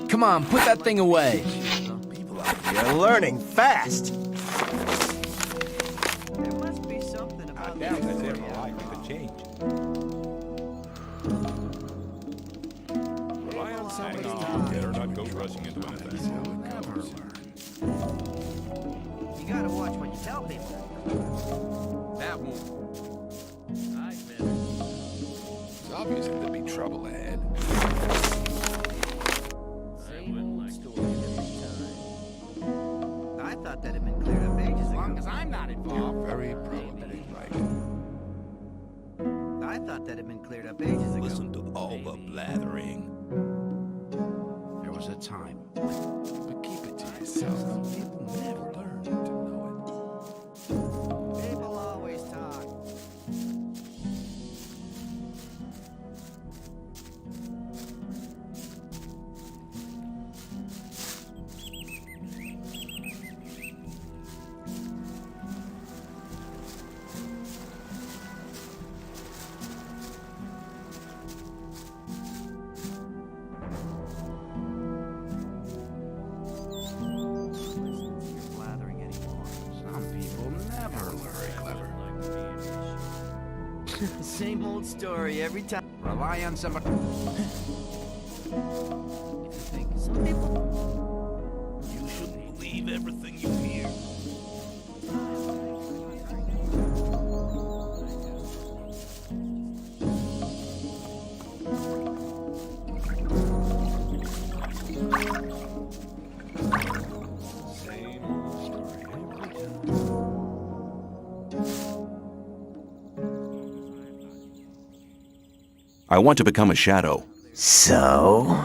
Come on, put that thing away. You're learning fast. There must be something about I doubt that's ever likely to change. Rely on somebody. Better not go rushing into anything. You gotta watch what you tell people. That won't. It's obvious that there'd be trouble ahead. I thought that had been cleared up ages ago. As long as I'm not involved. Very probably right. I thought that had been cleared up ages ago. Listen to all the blathering. There was a time. But keep it to yourself. People never learn to know it. People always talk. Same old story every time. Rely on somebody. Some people. You shouldn't believe everything you hear. I I want to become a shadow. So?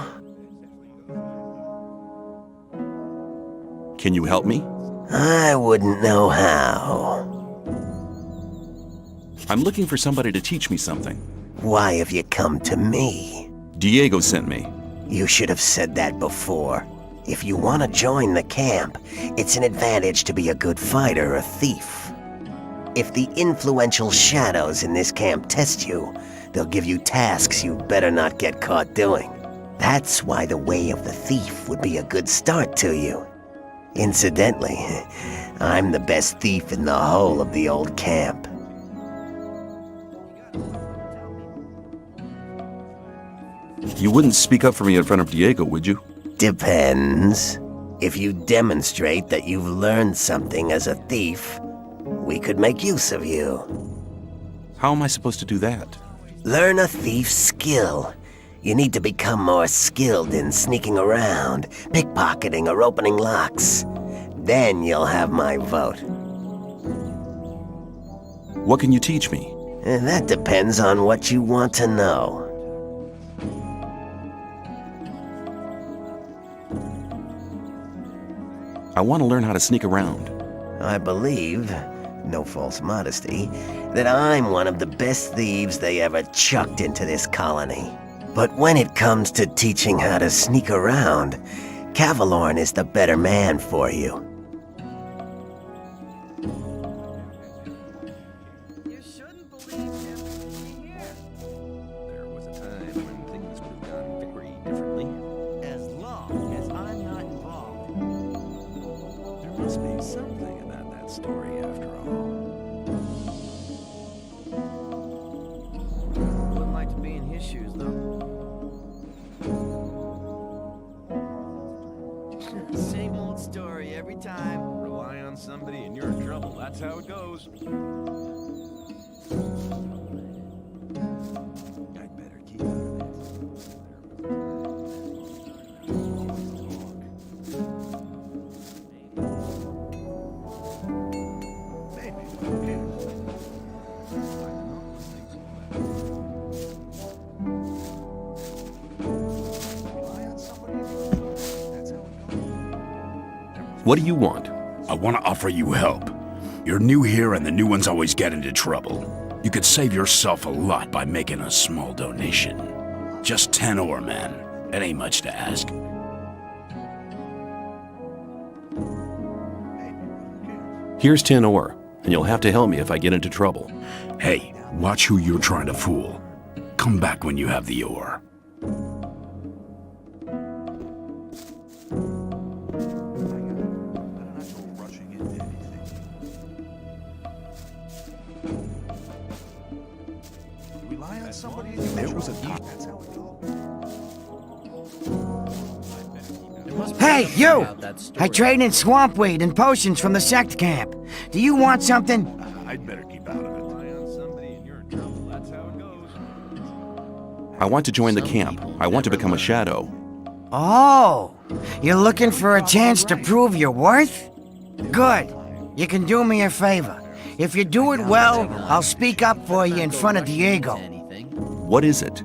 Can you help me? I wouldn't know how. I'm looking for somebody to teach me something. Why have you come to me? Diego sent me. You should have said that before. If you want to join the camp, it's an advantage to be a good fighter or thief. If the influential shadows in this camp test you, they'll give you tasks you better not get caught doing. That's why the way of the thief would be a good start to you. Incidentally, I'm the best thief in the whole of the old camp. You wouldn't speak up for me in front of Diego, would you? Depends. If you demonstrate that you've learned something as a thief, we could make use of you. How am I supposed to do that? Learn a thief's skill. You need to become more skilled in sneaking around, pickpocketing, or opening locks. Then you'll have my vote. What can you teach me? That depends on what you want to know. I want to learn how to sneak around. I believe, no false modesty, that I'm one of the best thieves they ever chucked into this colony. But when it comes to teaching how to sneak around, Cavalorn is the better man for you. There was a time when things would have gone very differently. As long as I'm not involved. There must be something about that story after all. Wouldn't like to be in his shoes, though. Same old story every time. Rely on somebody and you're in trouble. That's how it goes. I'd better keep out of What do you want? I want to offer you help. You're new here and the new ones always get into trouble. You could save yourself a lot by making a small donation. Just 10 ore, man. It ain't much to ask. Here's 10 ore, and you'll have to help me if I get into trouble. Hey, watch who you're trying to fool. Come back when you have the ore. There was a time. Hey, you! I trade in swamp weed and potions from the sect camp. Do you want something? I'd better keep out of it. Rely on somebody and you're in trouble. That's how it goes. I want to join the camp. I want to become a shadow. Oh, you're looking for a chance to prove your worth? Good. You can do me a favor. If you do it well, I'll speak up for you in front of Diego. What is it?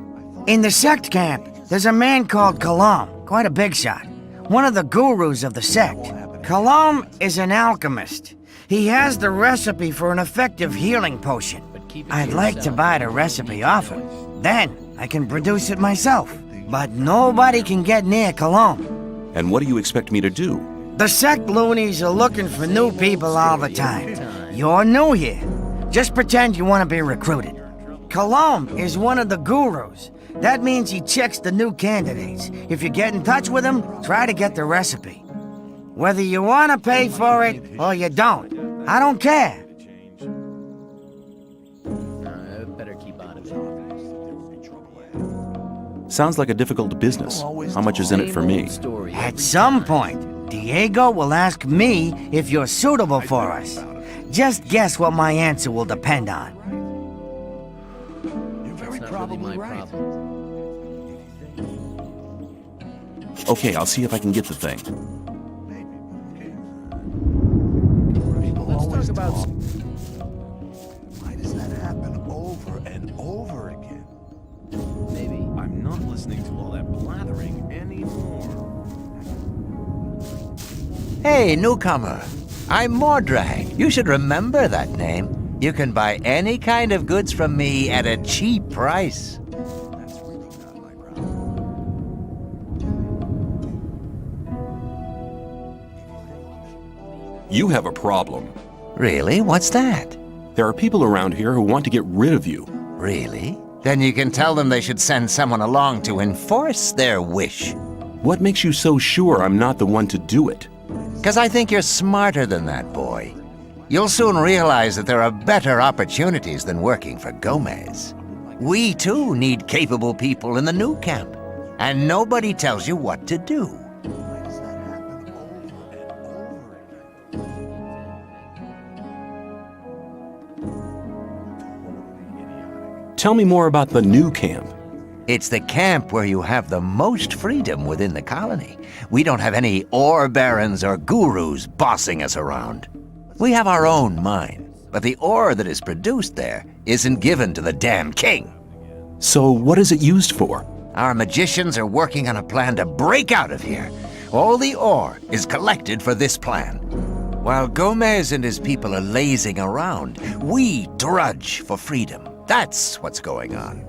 In the sect camp, there's a man called Kalam, quite a big shot. One of the gurus of the sect. Kalam is an alchemist. He has the recipe for an effective healing potion. I'd like to buy the recipe off him. Then I can produce it myself. But nobody can get near Kalam. And what do you expect me to do? The sect loonies are looking for new people all the time. You're new here. Just pretend you want to be recruited. Kalam is one of the gurus. That means he checks the new candidates. If you get in touch with him, try to get the recipe. Whether you want to pay for it or you don't, I don't care. Better keep out of it. Sounds like a difficult business. How much is in it for me? At some point, Diego will ask me if you're suitable for us. Just guess what my answer will depend on. Probably right. Okay, I'll see if I can get the thing. Let's talk about. Why does that happen over and over again? Hey, newcomer. I'm Mordrag. You should remember that name. You can buy any kind of goods from me at a cheap price. You have a problem. Really? What's that? There are people around here who want to get rid of you. Really? Then you can tell them they should send someone along to enforce their wish. What makes you so sure I'm not the one to do it? 'Cause I think you're smarter than that, boy. You'll soon realize that there are better opportunities than working for Gomez. We too need capable people in the new camp, and nobody tells you what to do. Tell me more about the new camp. It's the camp where you have the most freedom within the colony. We don't have any ore barons or gurus bossing us around. We have our own mine, but the ore that is produced there isn't given to the damn king. So what is it used for? Our magicians are working on a plan to break out of here. All the ore is collected for this plan. While Gomez and his people are lazing around, we drudge for freedom. That's what's going on.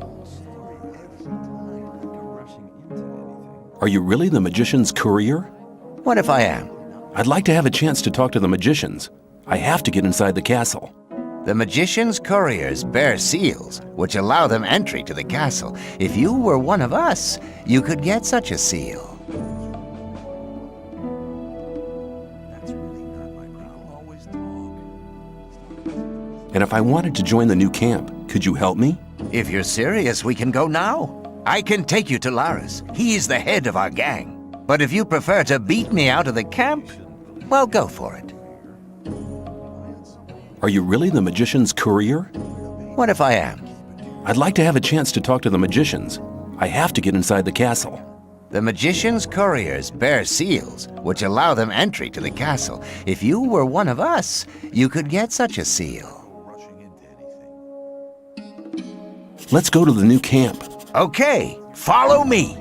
Are you really the magician's courier? What if I am? I'd like to have a chance to talk to the magicians. I have to get inside the castle. The magician's couriers bear seals, which allow them entry to the castle. If you were one of us, you could get such a seal. And if I wanted to join the new camp, could you help me? If you're serious, we can go now. I can take you to Laris. He's the head of our gang. But if you prefer to beat me out of the camp, well, go for it. Are you really the magician's courier? What if I am? I'd like to have a chance to talk to the magicians. I have to get inside the castle. The magician's couriers bear seals, which allow them entry to the castle. If you were one of us, you could get such a seal. Let's go to the new camp. Okay, follow me.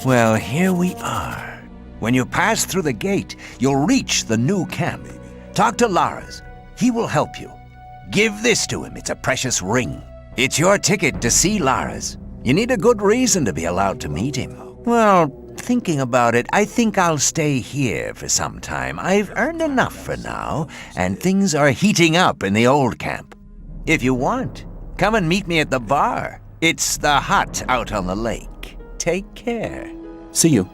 Well, here we are. When you pass through the gate, you'll reach the new camp. Talk to Lars. He will help you. Give this to him. It's a precious ring. It's your ticket to see Lars. You need a good reason to be allowed to meet him. Well, thinking about it, I think I'll stay here for some time. I've earned enough for now, and things are heating up in the old camp. If you want, come and meet me at the bar. It's the hut out on the lake. Take care. See you.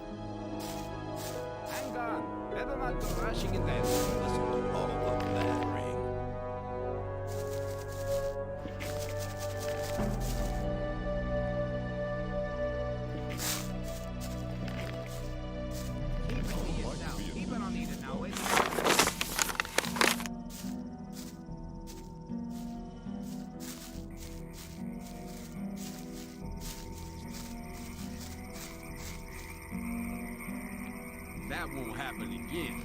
That won't happen again.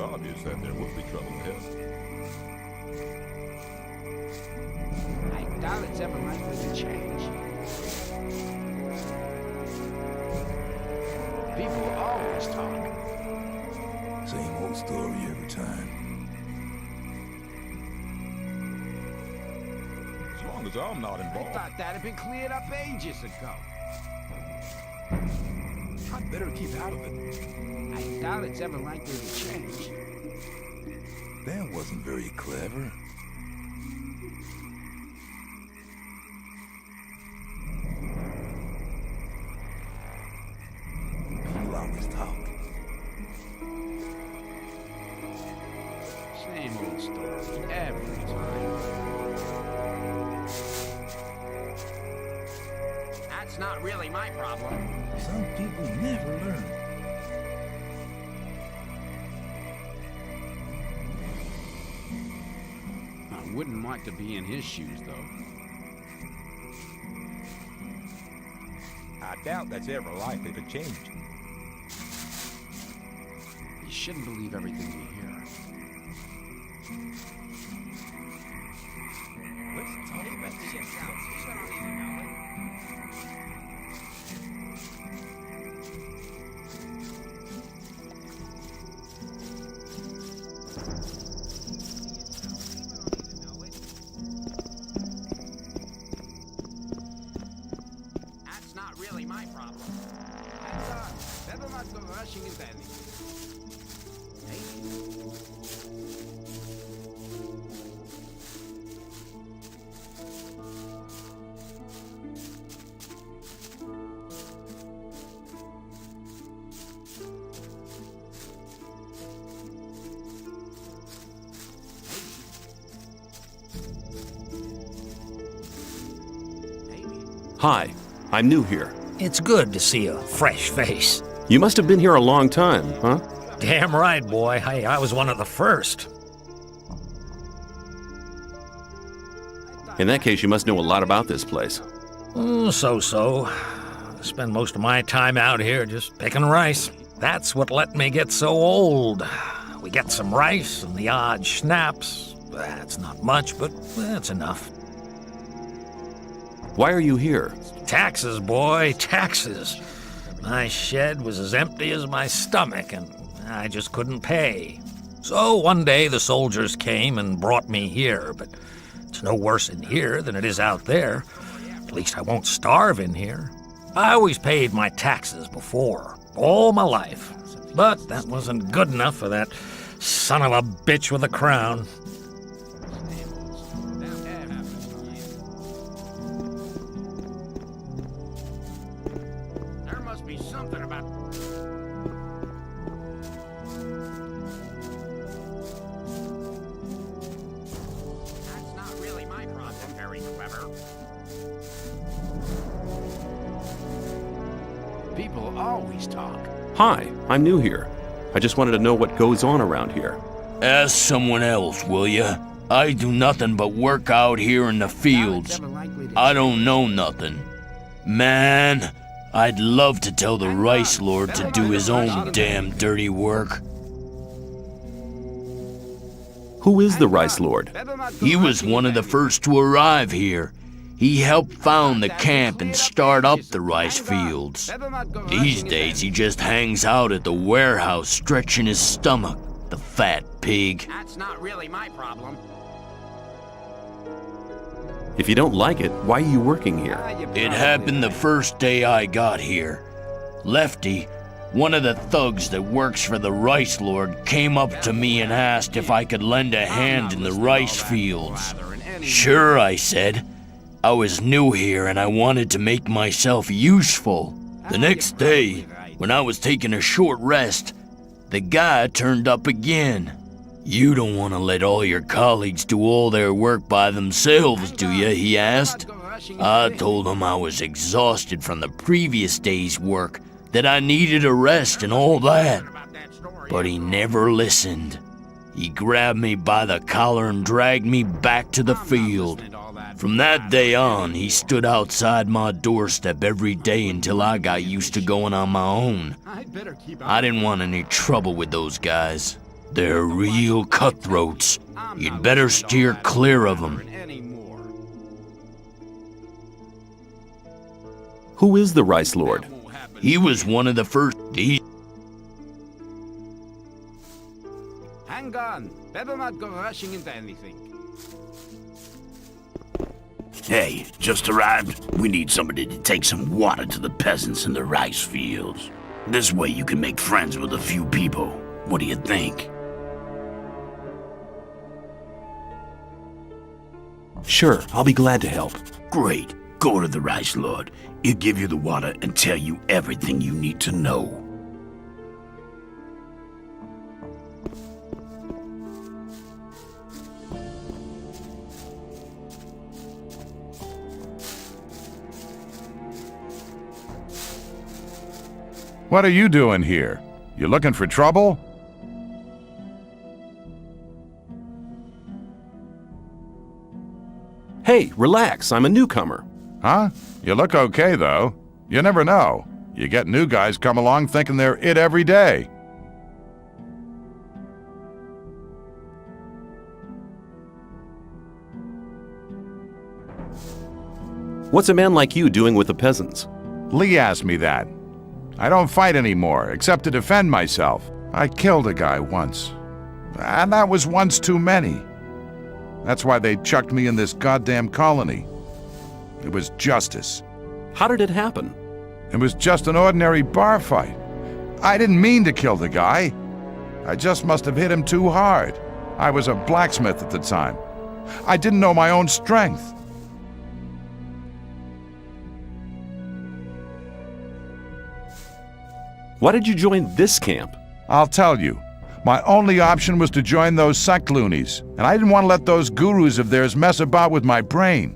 Obvious that there will be trouble ahead. I doubt it's ever likely to change. People always talk. Same old story every time. As long as I'm not I involved. thought that had been cleared up ages ago. I'd better keep out of it. I doubt it's ever likely to change. That wasn't very clever. People always talk. Same old story every time. That's not really my problem. Some people never learn. I wouldn't want to be in his shoes, though. I doubt that's ever likely to change. You shouldn't believe everything you hear. Let's talk about this. That's not really my problem. Never mind the rushing and bending. Hi, I'm new here. It's good to see a fresh face. You must have been here a long time, huh? Damn right, boy. Hey, I was one of the first. In that case, you must know a lot about this place. So-so. I spend most of my time out here just picking rice. That's what let me get so old. We get some rice and the odd schnapps. That's not much, but that's enough. Why are you here? Taxes, boy, taxes. My shed was as empty as my stomach, and I just couldn't pay. So one day the soldiers came and brought me here, but it's no worse in here than it is out there. At least I won't starve in here. I always paid my taxes before, all my life. But that wasn't good enough for that son of a bitch with a crown. There must be something about... That's not really my problem. Very clever. People always talk. Hi, I'm new here. I just wanted to know what goes on around here. Ask someone else, will ya? I do nothing but work out here in the fields. I don't know nothing. Man, I'd love to tell the Rice Lord to do his own damn dirty work. Who is the Rice Lord? He was one of the first to arrive here. He helped found the camp and start up the rice fields. These days he just hangs out at the warehouse stretching his stomach, the fat pig. That's not really my problem. If you don't like it, why are you working here? It happened the first day I got here. Lefty, one of the thugs that works for the Rice Lord, came up to me and asked if I could lend a hand in the rice fields. Sure, I said. I was new here and I wanted to make myself useful. The next day, when I was taking a short rest, the guy turned up again. You don't want to let all your colleagues do all their work by themselves, do you? He asked. I told him I was exhausted from the previous day's work, that I needed a rest and all that. But he never listened. He grabbed me by the collar and dragged me back to the field. From that day on, he stood outside my doorstep every day until I got used to going on my own. I didn't want any trouble with those guys. They're real cutthroats. You'd better steer clear of them. Who is the Rice Lord? He was one of the first. Hang on. Better not go rushing into anything. Hey, just arrived. We need somebody to take some water to the peasants in the rice fields. This way you can make friends with a few people. What do you think? Sure, I'll be glad to help. Great. Go to the Rice Lord. He'll give you the water and tell you everything you need to know. What are you doing here? You looking for trouble? Hey, relax, I'm a newcomer. Huh? You look okay, though. You never know. You get new guys come along thinking they're it every day. What's a man like you doing with the peasants? Lee asked me that. I don't fight anymore, except to defend myself. I killed a guy once. And that was once too many. That's why they chucked me in this goddamn colony. It was justice. How did it happen? It was just an ordinary bar fight. I didn't mean to kill the guy. I just must have hit him too hard. I was a blacksmith at the time. I didn't know my own strength. Why did you join this camp? I'll tell you. My only option was to join those sect loonies, and I didn't want to let those gurus of theirs mess about with my brain.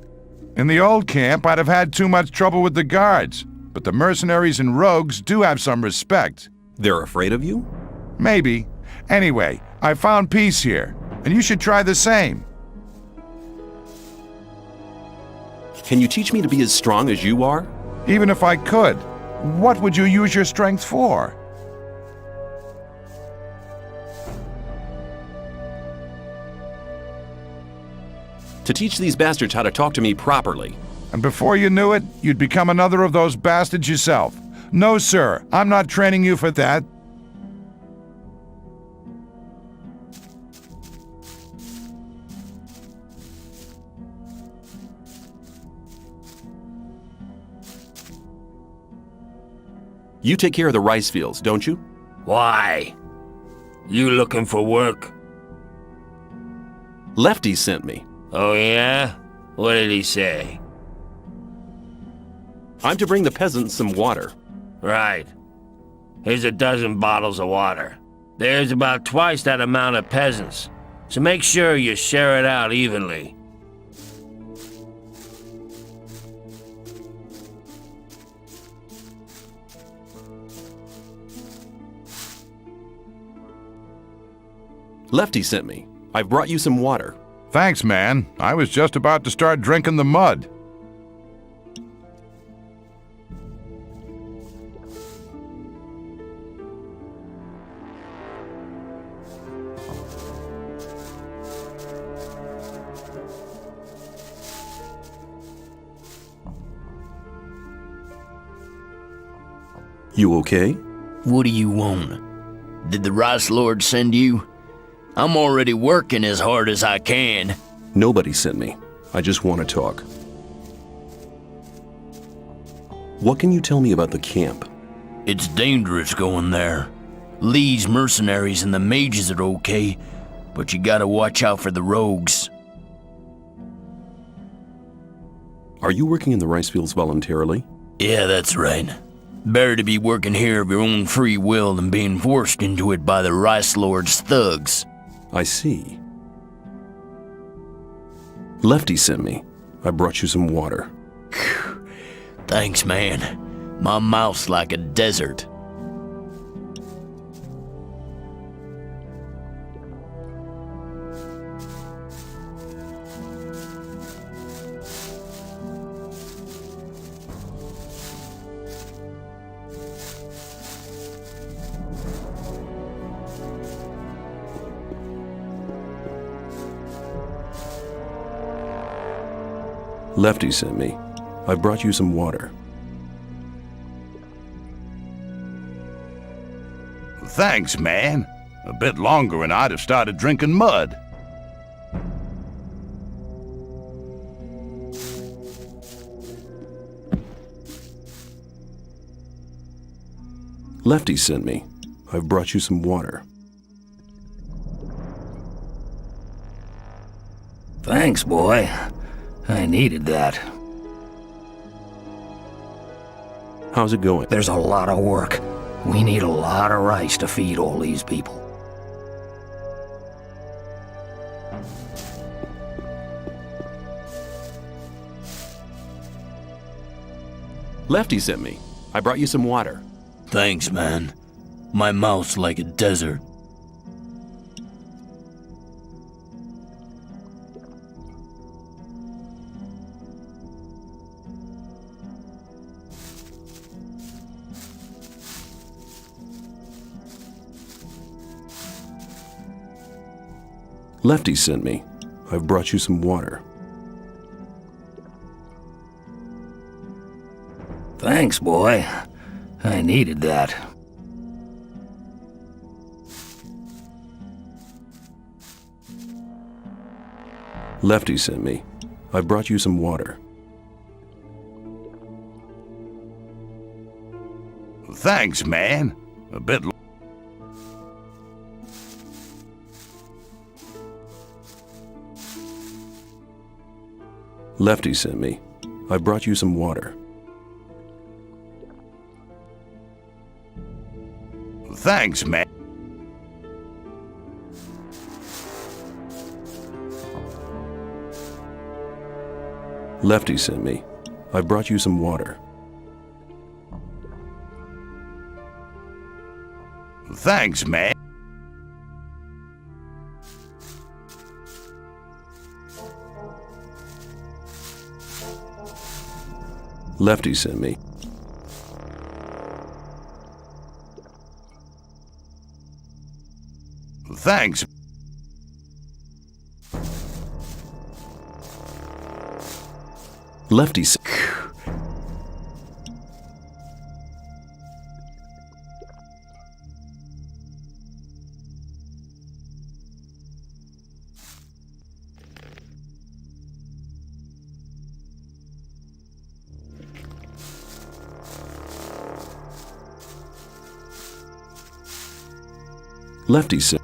In the old camp, I'd have had too much trouble with the guards, but the mercenaries and rogues do have some respect. They're afraid of you? Maybe. Anyway, I found peace here, and you should try the same. Can you teach me to be as strong as you are? Even if I could, what would you use your strength for? To teach these bastards how to talk to me properly. And before you knew it, you'd become another of those bastards yourself. No, sir, I'm not training you for that. You take care of the rice fields, don't you? Why? You looking for work? Lefty sent me. Oh yeah? What did he say? I'm to bring the peasants some water. Right. Here's a dozen bottles of water. There's about twice that amount of peasants, so make sure you share it out evenly. Lefty sent me. I've brought you some water. Thanks, man. I was just about to start drinking the mud. You okay? What do you want? Did the Rice Lord send you? I'm already working as hard as I can. Nobody sent me. I just want to talk. What can you tell me about the camp? It's dangerous going there. Lee's mercenaries and the mages are okay, but you gotta watch out for the rogues. Are you working in the rice fields voluntarily? Yeah, that's right. Better to be working here of your own free will than being forced into it by the Rice Lord's thugs. I see. Lefty sent me. I brought you some water. Thanks, man. My mouth's like a desert. Lefty sent me. I brought you some water. Thanks, man. A bit longer and I'd have started drinking mud. Lefty sent me. I've brought you some water. Thanks, boy. I needed that. How's it going? There's a lot of work. We need a lot of rice to feed all these people. Lefty sent me. I brought you some water. Thanks, man. My mouth's like a desert. Lefty sent me. I've brought you some water. Thanks, boy. I needed that. Lefty sent me. I brought you some water. Thanks, man. A bit. Lefty sent me. I brought you some water. Thanks, man. Lefty sent me. I brought you some water. Thanks, man. Lefty sent me. Thanks. Lefty sent. Lefty sent.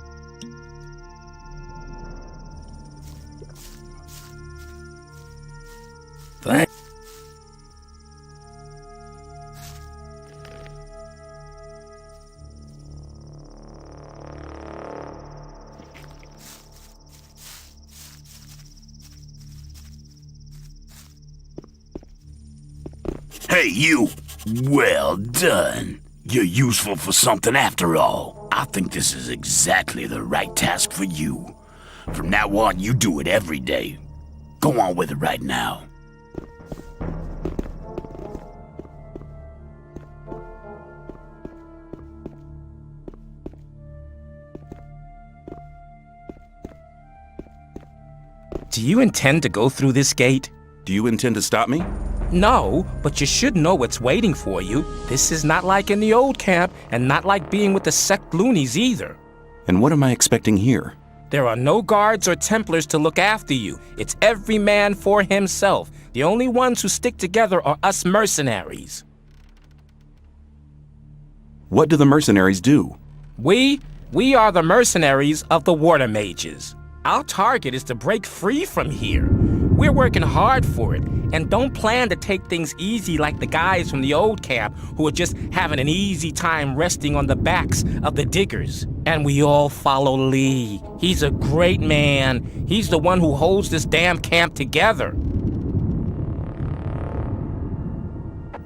Thanks. Hey, you! Well done. You're useful for something after all. I think this is exactly the right task for you. From now on, you do it every day. Go on with it right now. Do you intend to go through this gate? Do you intend to stop me? No, but you should know what's waiting for you. This is not like in the old camp, and not like being with the sect loonies either. And what am I expecting here? There are no guards or Templars to look after you. It's every man for himself. The only ones who stick together are us mercenaries. What do the mercenaries do? We are the mercenaries of the water mages. Our target is to break free from here. We're working hard for it, and don't plan to take things easy like the guys from the old camp who are just having an easy time resting on the backs of the diggers. And we all follow Lee. He's a great man. He's the one who holds this damn camp together.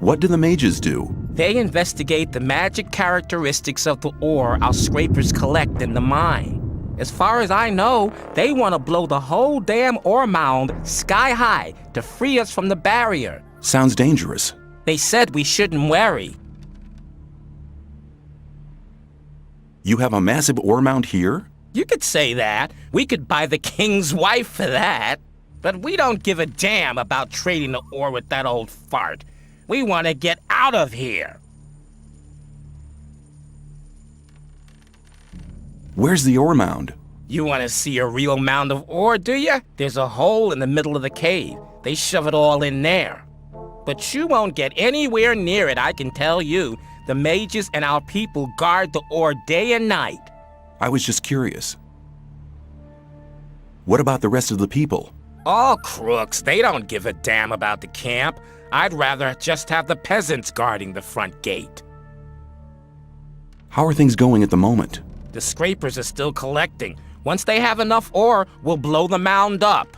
What do the mages do? They investigate the magic characteristics of the ore our scrapers collect in the mine. As far as I know, they want to blow the whole damn ore mound sky high to free us from the barrier. Sounds dangerous. They said we shouldn't worry. You have a massive ore mound here? You could say that. We could buy the king's wife for that. But we don't give a damn about trading the ore with that old fart. We want to get out of here. Where's the ore mound? You want to see a real mound of ore, do you? There's a hole in the middle of the cave. They shove it all in there. But you won't get anywhere near it, I can tell you. The mages and our people guard the ore day and night. I was just curious. What about the rest of the people? All crooks. They don't give a damn about the camp. I'd rather just have the peasants guarding the front gate. How are things going at the moment? The scrapers are still collecting. Once they have enough ore, we'll blow the mound up.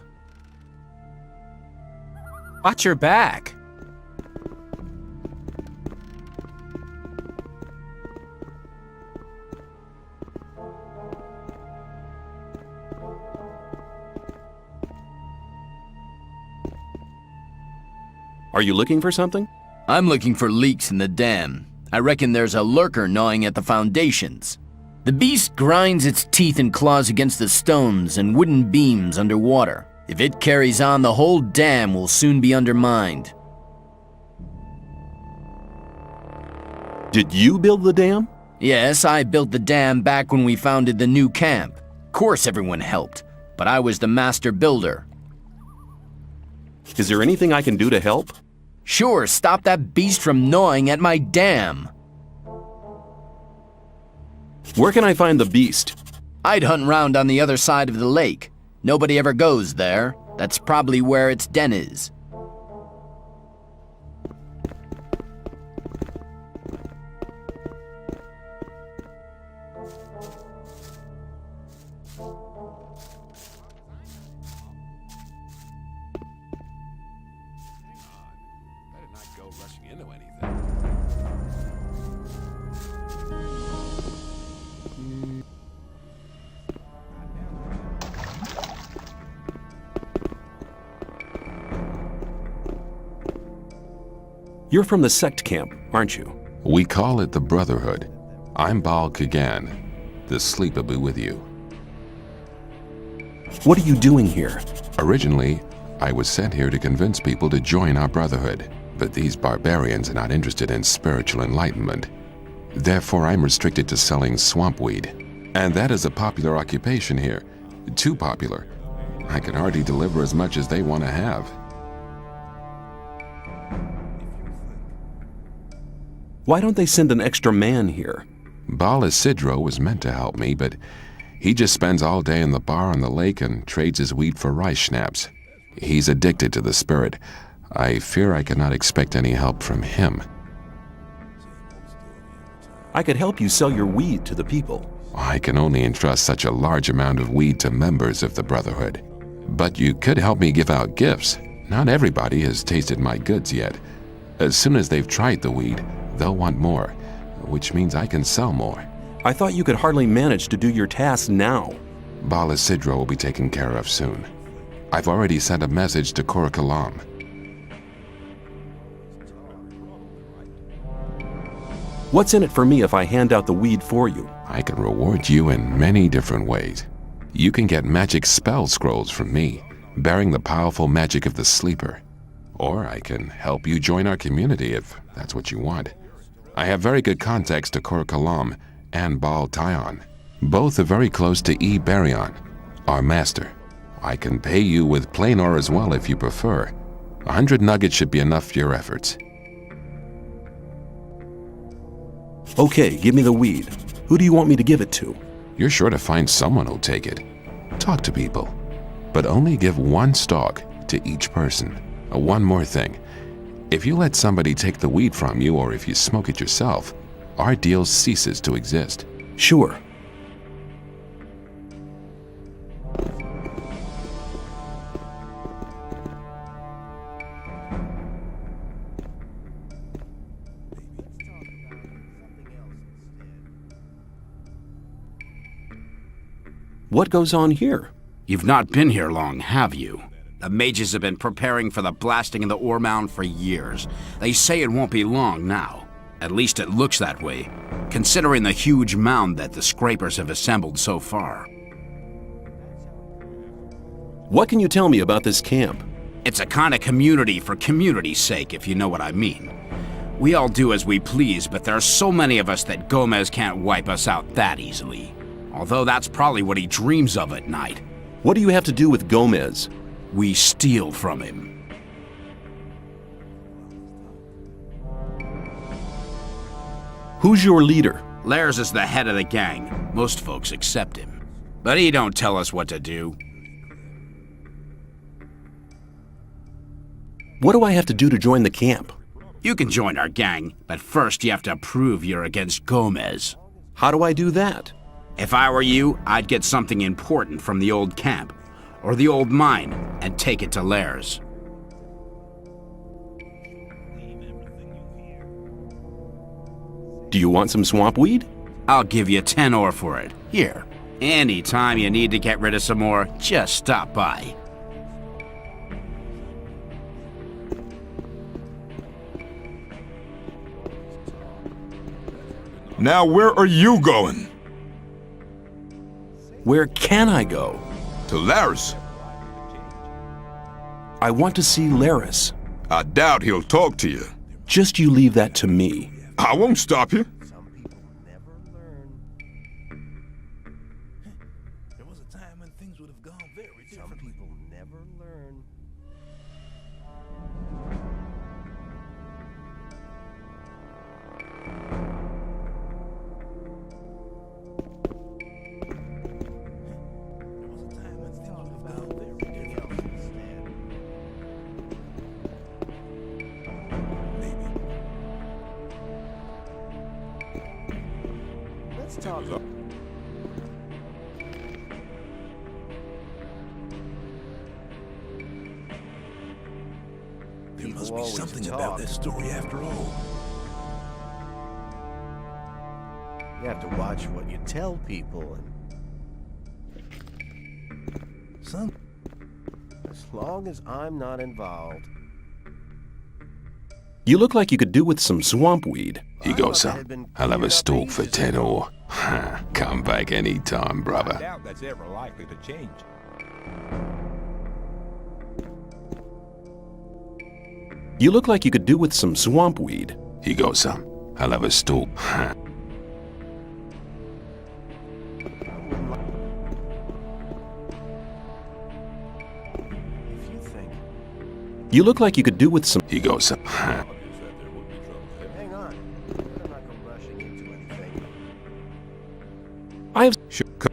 Watch your back. Are you looking for something? I'm looking for leaks in the dam. I reckon there's a lurker gnawing at the foundations. The beast grinds its teeth and claws against the stones and wooden beams underwater. If it carries on, the whole dam will soon be undermined. Did you build the dam? Yes, I built the dam back when we founded the new camp. Of course everyone helped, but I was the master builder. Is there anything I can do to help? Sure, stop that beast from gnawing at my dam. Where can I find the beast? I'd hunt round on the other side of the lake. Nobody ever goes there. That's probably where its den is. rushing into anything. You're from the sect camp, aren't you? We call it the Brotherhood. I'm Baal Kagan. The sleep will be with you. What are you doing here? Originally, I was sent here to convince people to join our Brotherhood, but these barbarians are not interested in spiritual enlightenment. Therefore, I'm restricted to selling swamp weed. And that is a popular occupation here. Too popular. I can hardly deliver as much as they want to have. Why don't they send an extra man here? Baal Isidro was meant to help me, but he just spends all day in the bar on the lake and trades his weed for rice schnapps. He's addicted to the spirit. I fear I cannot expect any help from him. I could help you sell your weed to the people. I can only entrust such a large amount of weed to members of the Brotherhood. But you could help me give out gifts. Not everybody has tasted my goods yet. As soon as they've tried the weed, they'll want more, which means I can sell more. I thought you could hardly manage to do your tasks now. Baal Isidro will be taken care of soon. I've already sent a message to Korakalam. What's in it for me if I hand out the weed for you? I can reward you in many different ways. You can get magic spell scrolls from me, bearing the powerful magic of the sleeper. Or I can help you join our community if that's what you want. I have very good contacts to Korakalam and Baal Tyon. Both are very close to E. Baryon, our master. I can pay you with plain ore as well if you prefer. 100 nuggets should be enough for your efforts. Okay, give me the weed. Who do you want me to give it to? You're sure to find someone who'll take it. Talk to people, but only give one stalk to each person. One more thing. If you let somebody take the weed from you, or if you smoke it yourself, our deal ceases to exist. Sure. What goes on here? You've not been here long, have you? The mages have been preparing for the blasting of the ore mound for years. They say it won't be long now. At least it looks that way, considering the huge mound that the scrapers have assembled so far. What can you tell me about this camp? It's a kind of community for community's sake, if you know what I mean. We all do as we please, but there are so many of us that Gomez can't wipe us out that easily. Although that's probably what he dreams of at night. What do you have to do with Gomez? We steal from him. Who's your leader? Lairs is the head of the gang. Most folks accept him. But he don't tell us what to do. What do I have to do to join the camp? You can join our gang, but first you have to prove you're against Gomez. How do I do that? If I were you, I'd get something important from the old camp, or the old mine, and take it to Lairs. Do you want some swamp weed? I'll give you 10 ore for it. Here. Anytime you need to get rid of some more, just stop by. Now where are you going? Where can I go? To Lairs. I want to see Lairs. I doubt he'll talk to you. Just you leave that to me. I won't stop you. There was a time when things would have gone very differently. Some people never learn. must be something about this story after all. You have to watch what you tell people. As long as I'm not involved. You look like you could do with some swamp weed. He goes, I'll have a stalk for 10 ore. Come back anytime, I brother. doubt that's ever likely to change. You look like you could do with some swamp weed. He goes, I'll have a stalk. You look like you could do with some. He goes, Hang on. I'm not rushing into anything. I have. There must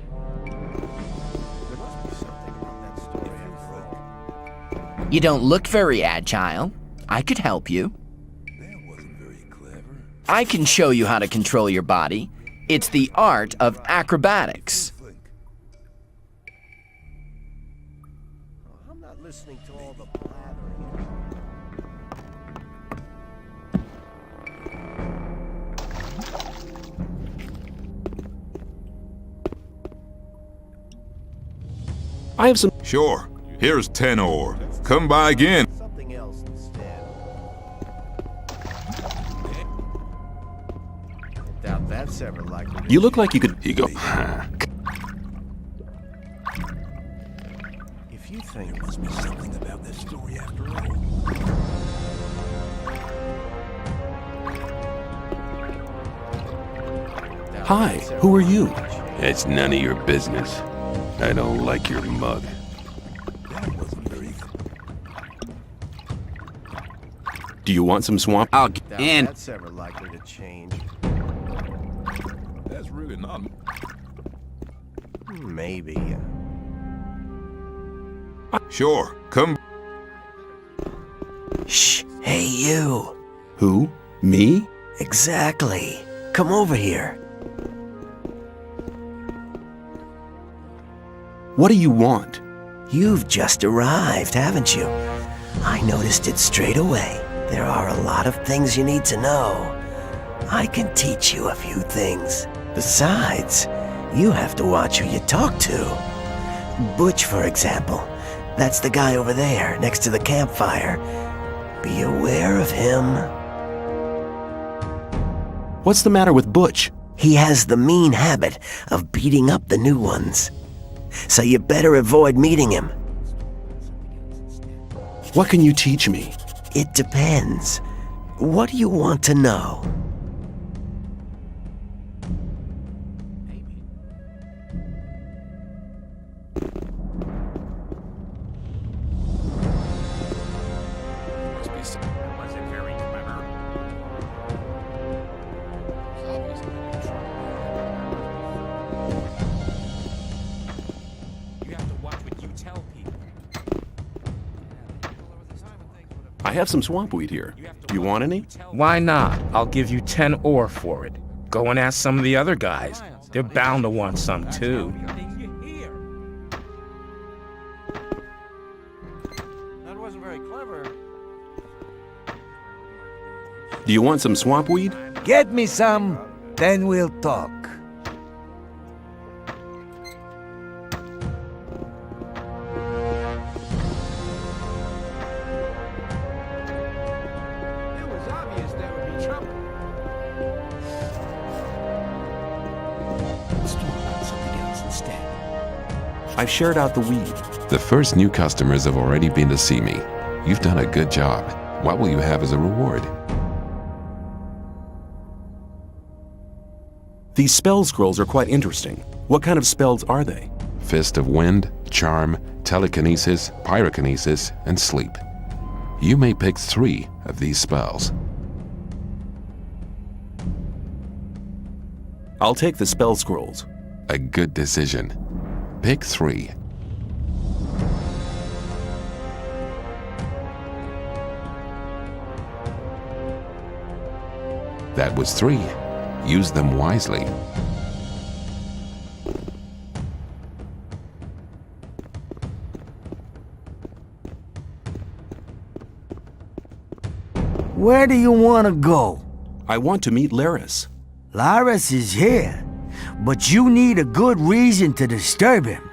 be something about that story after all. You don't look very agile. I could help you. I can show you how to control your body. It's the art of acrobatics. I'm not listening to all the blathering. I have some. Sure. Here's 10 ore. Come by again. Something else instead. Doubt that's ever likely to You look like you could. he go, If you think There must be something about this story after all. Hi, who are you? it's none of your business. I don't like your mug. Do you want some swamp? I'll get doubt in. that's ever likely to change. That's really not. Maybe. Sure. Come. Shh. Hey, you. Who? Me? Exactly. Come over here. What do you want? You've just arrived, haven't you? I noticed it straight away. There are a lot of things you need to know. I can teach you a few things. Besides, you have to watch who you talk to. Butch, for example. That's the guy over there, next to the campfire. Be aware of him. What's the matter with Butch? He has the mean habit of beating up the new ones. So you better avoid meeting him. What can you teach me? It depends. What do you want to know? Wasn't very clever. You have to watch what you tell people. I have some swamp weed here. Do you want any? Why not? I'll give you 10 ore for it. Go and ask some of the other guys. They're bound to want some too. That wasn't very clever. Do you want some swamp weed? Get me some, then we'll talk. It was obvious there would be trouble. Let's talk about something else instead. I've shared out the weed. The first new customers have already been to see me. You've done a good job. What will you have as a reward? These spell scrolls are quite interesting. What kind of spells are they? Fist of Wind, Charm, Telekinesis, Pyrokinesis, and Sleep. You may pick 3 of these spells. I'll take the spell scrolls. A good decision. Pick 3. That was 3. Use them wisely. Where do you want to go? I want to meet Laris. Laris is here, but you need a good reason to disturb him.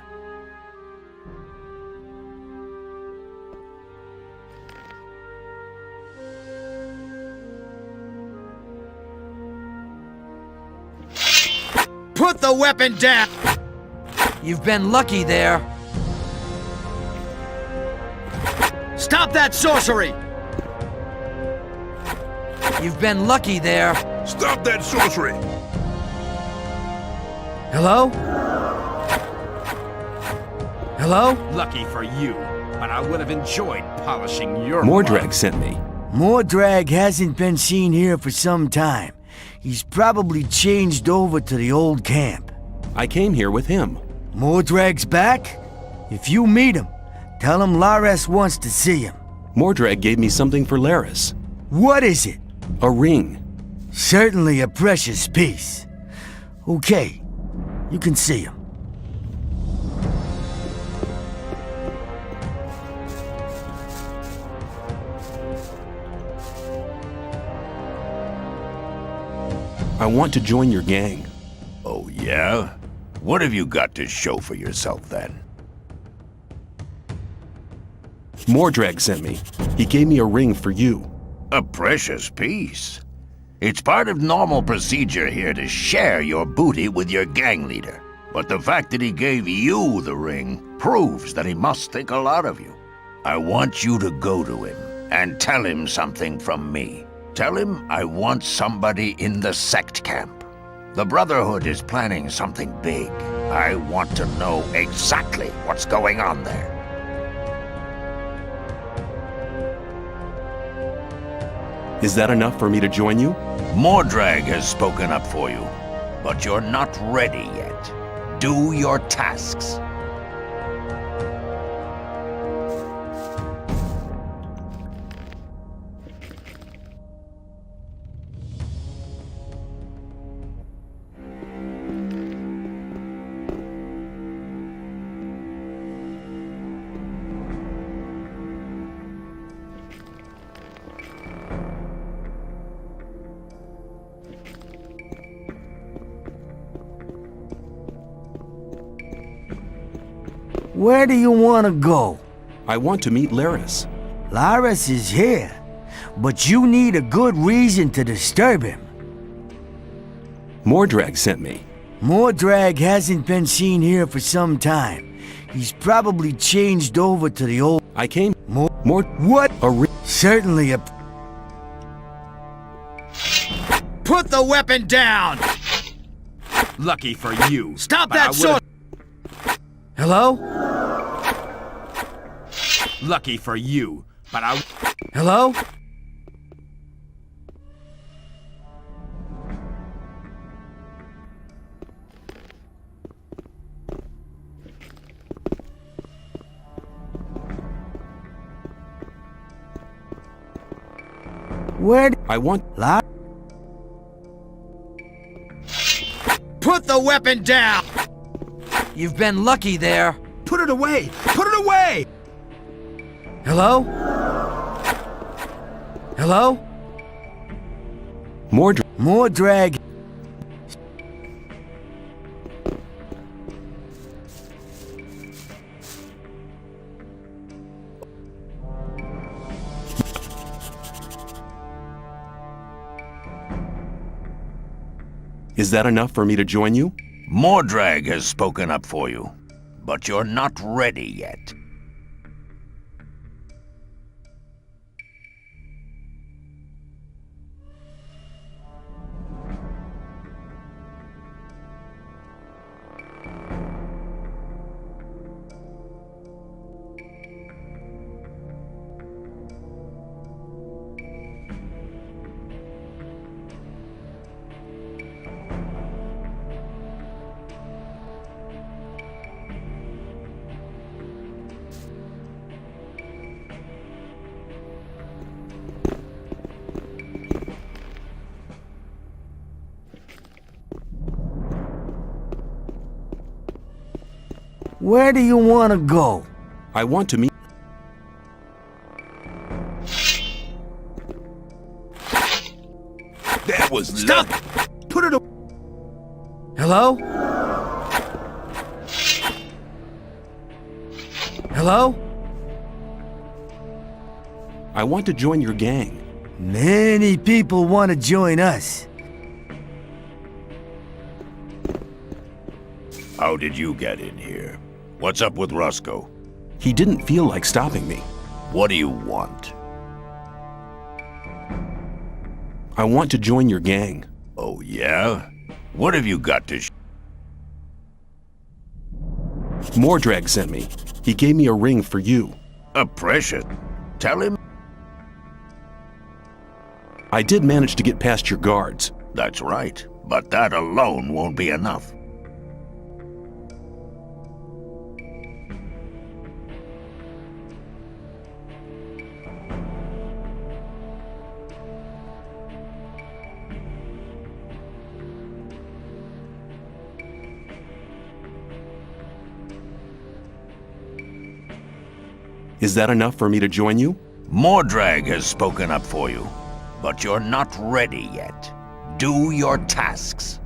Put the weapon down! You've been lucky there. Stop that sorcery! You've been lucky there. Stop that sorcery! Hello? Hello? Lucky for you, but I would have enjoyed polishing your Mordrag sent me. Mordrag hasn't been seen here for some time. He's probably changed over to the old camp. I came here with him. Mordrag's back? If you meet him, tell him Laris wants to see him. Mordrag gave me something for Laris. What is it? A ring. Certainly a precious piece. Okay, you can see him. I want to join your gang. Oh, yeah? What have you got to show for yourself, then? Mordrag sent me. He gave me a ring for you. A precious piece. It's part of normal procedure here to share your booty with your gang leader. But the fact that he gave you the ring proves that he must think a lot of you. I want you to go to him and tell him something from me. Tell him I want somebody in the sect camp. The Brotherhood is planning something big. I want to know exactly what's going on there. Is that enough for me to join you? Mordrag has spoken up for you, but you're not ready yet. Do your tasks. Where do you want to go? I want to meet Laris. Laris is here, but you need a good reason to disturb him. Mordrag sent me. Mordrag hasn't been seen here for some time. He's probably changed over to the old... I came... What? A ring. Certainly a... Put the weapon down! Lucky for you. Stop that sorcery! Hello? Lucky for you, but I... Hello? Where... I want... Put the weapon down! You've been lucky there. Put it away! Put it away! Hello? Hello? Mordrag. Is that enough for me to join you? Mordrag has spoken up for you, but you're not ready yet. Where do you want to go? I want to meet... That was Stop! Put it away. Hello? Hello? I want to join your gang. Many people want to join us. How did you get in here? What's up with Roscoe? He didn't feel like stopping me. What do you want? I want to join your gang. Oh, yeah? What have you got to Mordrag sent me. He gave me a ring for you. A precious? Tell him. I did manage to get past your guards. That's right, but that alone won't be enough. Is that enough for me to join you? Mordrag has spoken up for you, but you're not ready yet. Do your tasks.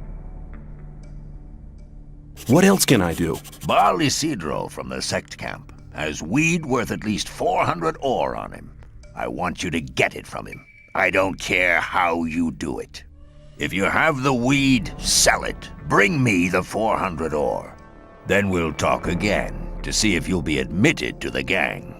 What else can I do? Baal Isidro from the sect camp has weed worth at least 400 ore on him. I want you to get it from him. I don't care how you do it. If you have the weed, sell it. Bring me the 400 ore. Then we'll talk again to see if you'll be admitted to the gang.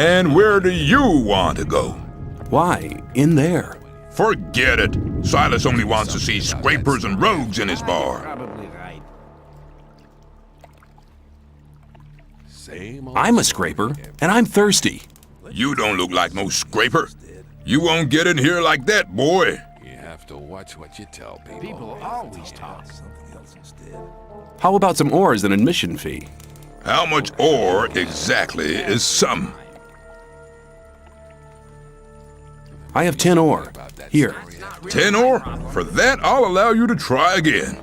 And where do you want to go? Why, in there. Forget it. Silas only wants to see scrapers and rogues in his bar. I'm a scraper, and I'm thirsty. You don't look like no scraper. You won't get in here like that, boy. You have to watch what you tell people. People always talk. How about some ore as an admission fee? How much ore exactly is some? I have 10 ore. Here. 10 ore? For that, I'll allow you to try again.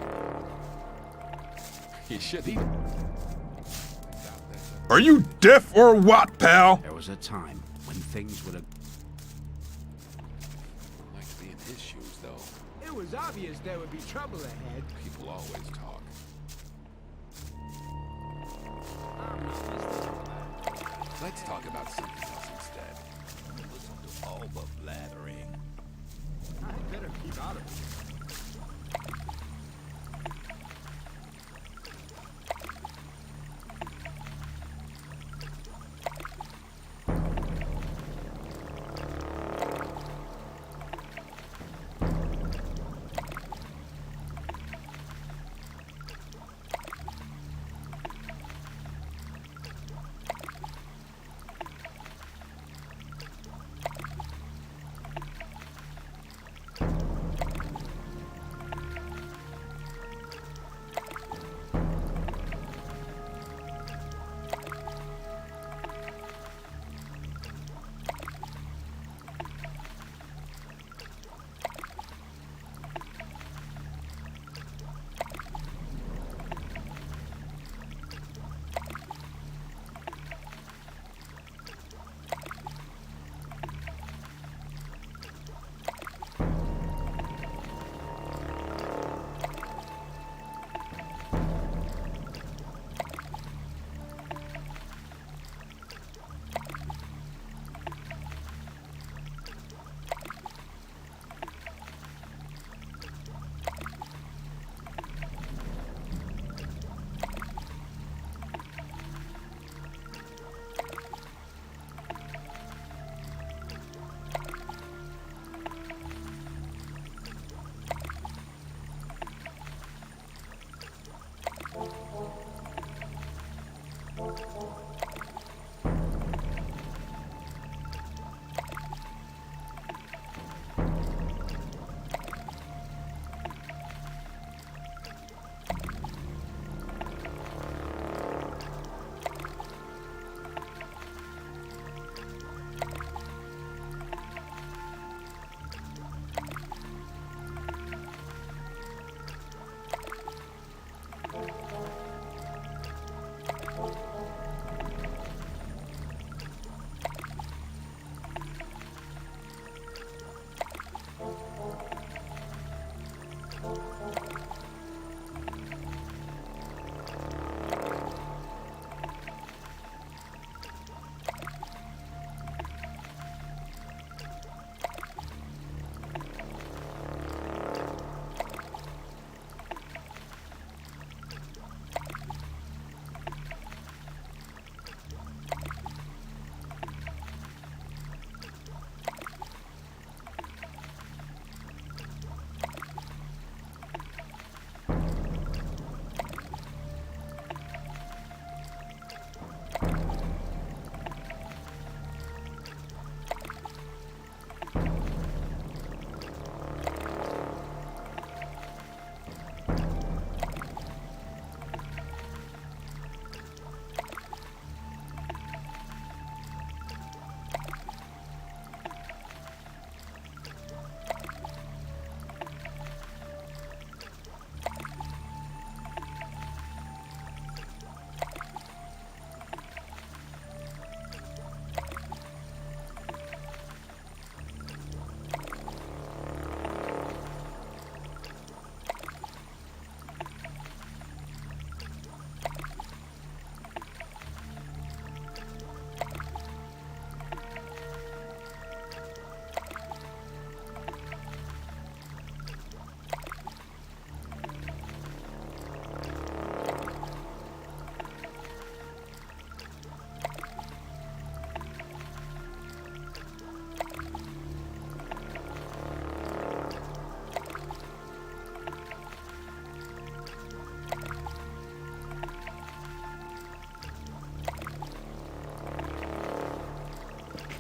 You should eat. Are you deaf or what, pal? There was a time when things would have... was obvious there would be trouble ahead. People always talk. Let's talk about something else instead. Listen to all the blathering. I better keep out of it.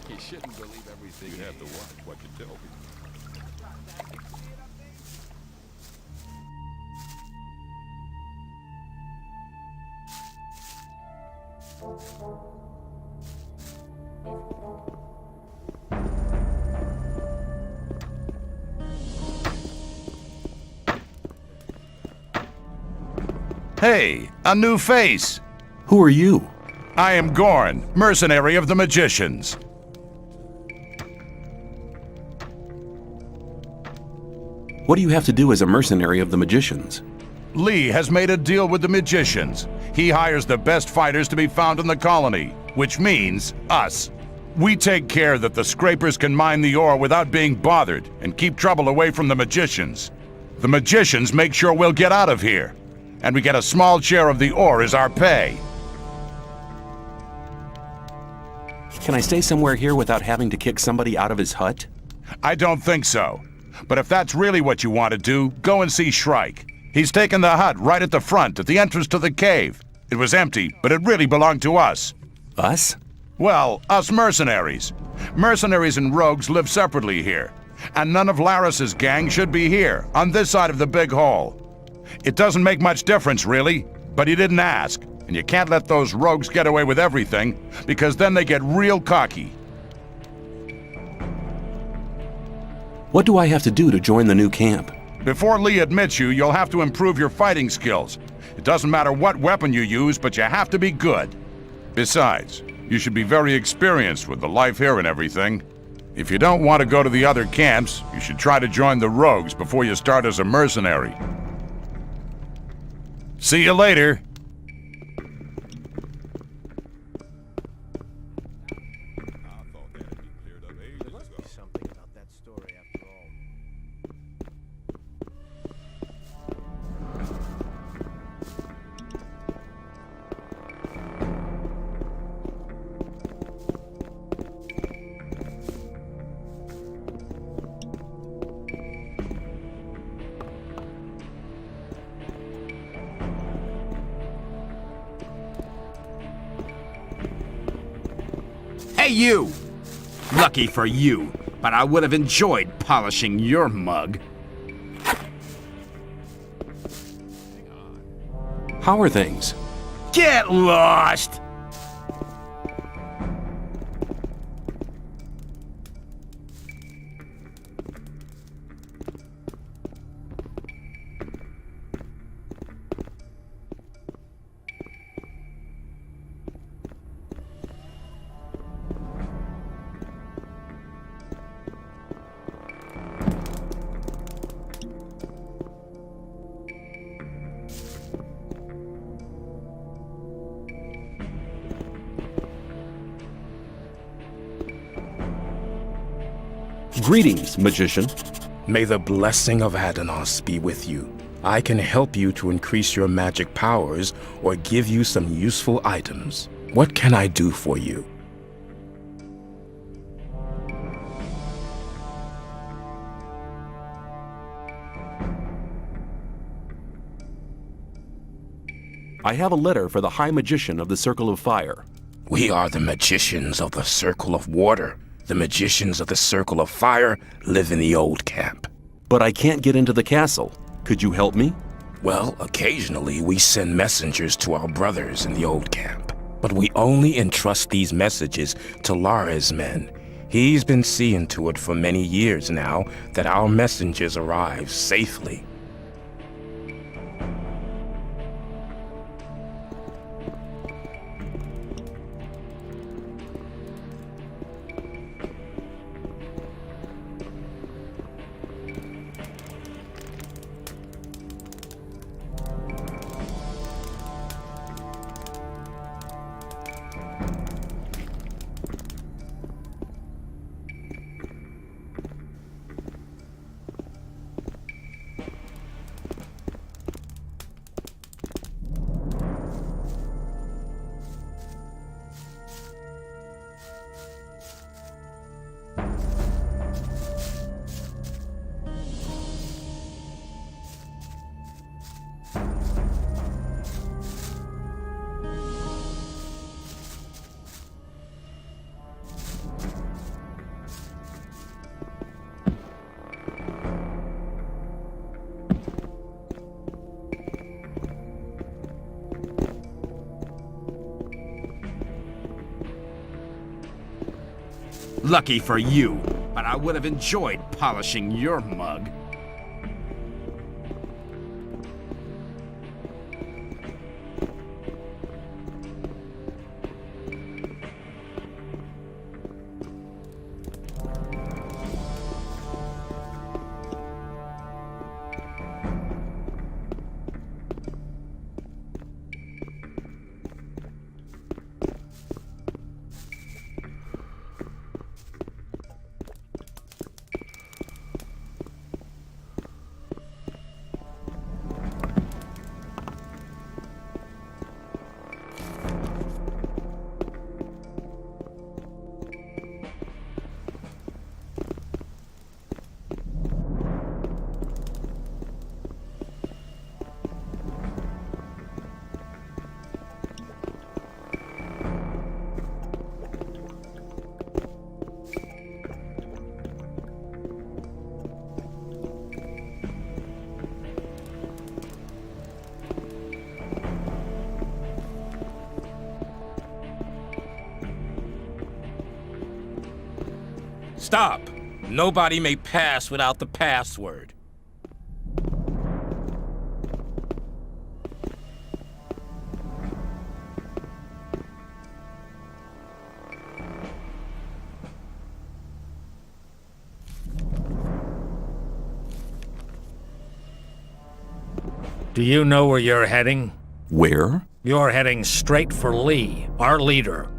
You shouldn't believe everything. You have to watch what you tell people. Hey, a new face! Who are you? I am Gorn, mercenary of the magicians. What do you have to do as a mercenary of the magicians? Lee has made a deal with the magicians. He hires the best fighters to be found in the colony, which means us. We take care that the scrapers can mine the ore without being bothered and keep trouble away from the magicians. The magicians make sure we'll get out of here, and we get a small share of the ore as our pay. Can I stay somewhere here without having to kick somebody out of his hut? I don't think so. But if that's really what you want to do, go and see Shrike. He's taken the hut right at the front, at the entrance to the cave. It was empty, but it really belonged to us. Us? Well, us mercenaries. Mercenaries and rogues live separately here. And none of Laris's gang should be here, on this side of the big hole. It doesn't make much difference, really, but he didn't ask. And you can't let those rogues get away with everything, because then they get real cocky. What do I have to do to join the new camp? Before Lee admits you, you'll have to improve your fighting skills. It doesn't matter what weapon you use, but you have to be good. Besides, you should be very experienced with the life here and everything. If you don't want to go to the other camps, you should try to join the rogues before you start as a mercenary. See you later. Hey, you! Lucky for you, but I would have enjoyed polishing your mug. How are things? Get lost! Greetings, magician. May the blessing of Adanos be with you. I can help you to increase your magic powers or give you some useful items. What can I do for you? I have a letter for the High Magician of the Circle of Fire. We are the magicians of the Circle of Water. The magicians of the Circle of Fire live in the old camp. But I can't get into the castle. Could you help me? Well, occasionally we send messengers to our brothers in the old camp. But we only entrust these messages to Lara's men. He's been seeing to it for many years now that our messengers arrive safely. Lucky for you, but I would have enjoyed polishing your mug. Stop! Nobody may pass without the password. Do you know where you're heading? Where? You're heading straight for Lee, our leader.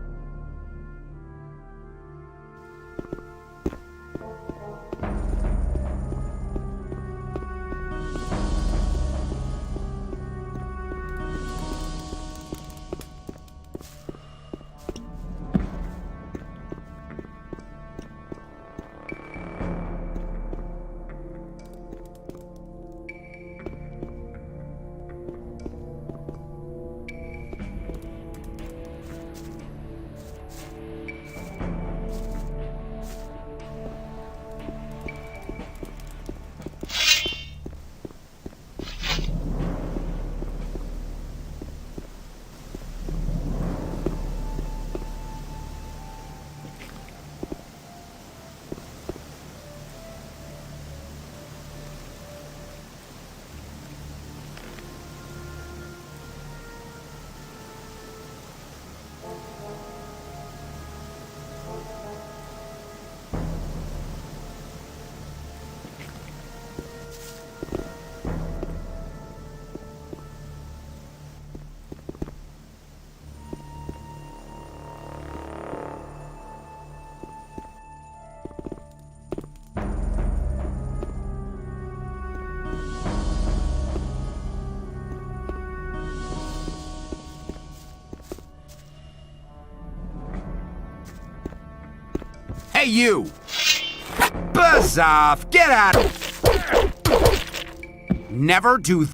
Hey, you! Buzz off! Get out! Never do.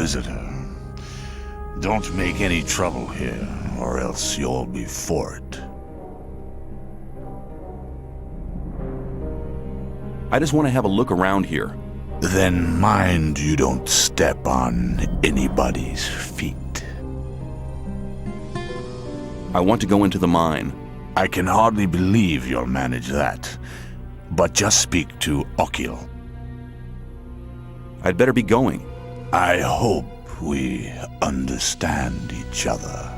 visitor. Don't make any trouble here, or else you'll be for it. I just want to have a look around here. Then mind you don't step on anybody's feet. I want to go into the mine. I can hardly believe you'll manage that. But just speak to Okil. I'd better be going. I hope we understand each other.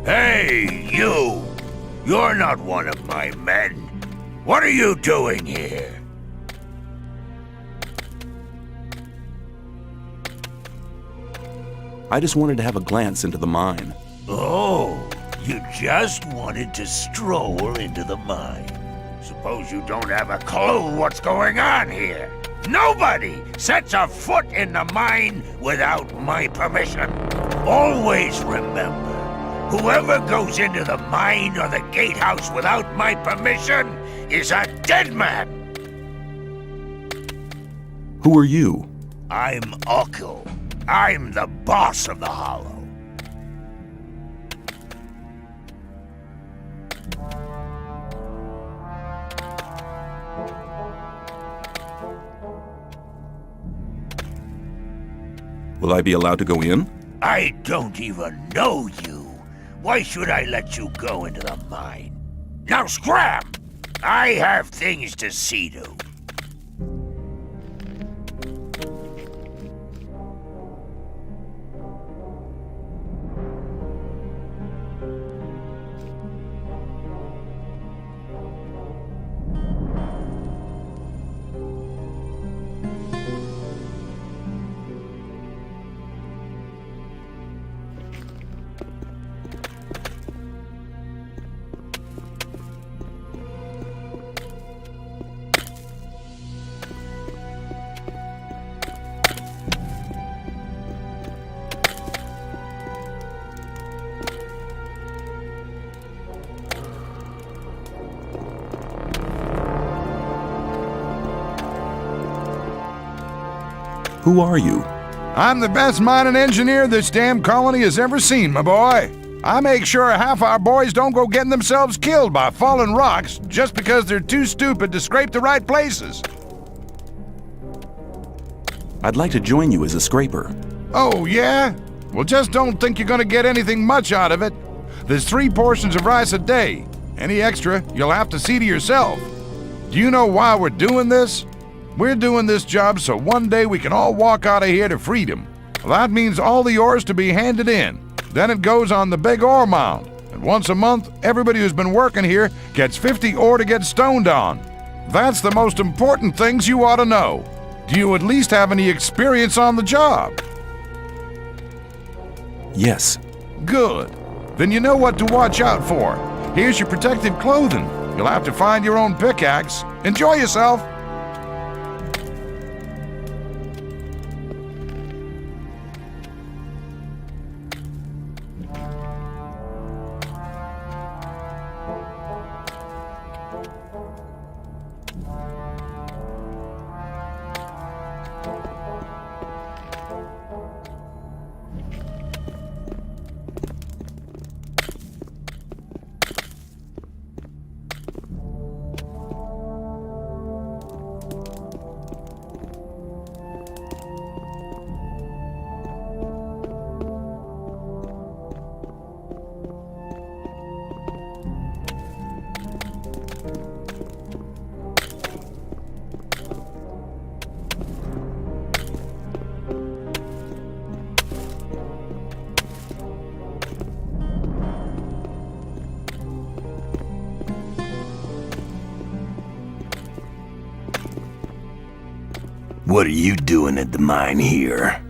Hey, you! You're not one of my men. What are you doing here? I just wanted to have a glance into the mine. Oh, you just wanted to stroll into the mine. Suppose you don't have a clue what's going on here. Nobody sets a foot in the mine without my permission. Always remember, whoever goes into the mine or the gatehouse without my permission is a dead man. Who are you? I'm Okil. I'm the boss of the Hollow. Will I be allowed to go in? I don't even know you. Why should I let you go into the mine? Now scram! I have things to see to. Who are you? I'm the best mining engineer this damn colony has ever seen, my boy. I make sure half our boys don't go getting themselves killed by falling rocks just because they're too stupid to scrape the right places. I'd like to join you as a scraper. Oh, yeah? Well, just don't think you're gonna get anything much out of it. There's 3 portions of rice a day. Any extra, you'll have to see to yourself. Do you know why we're doing this? We're doing this job so one day we can all walk out of here to freedom. Well, that means all the ore's to be handed in. Then it goes on the big ore mound. And once a month, everybody who's been working here gets 50 ore to get stoned on. That's the most important things you ought to know. Do you at least have any experience on the job? Yes. Good. Then you know what to watch out for. Here's your protective clothing. You'll have to find your own pickaxe. Enjoy yourself. What are you doing at the mine here?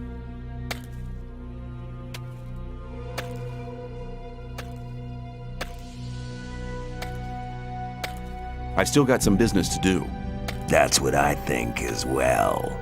I still got some business to do. That's what I think as well.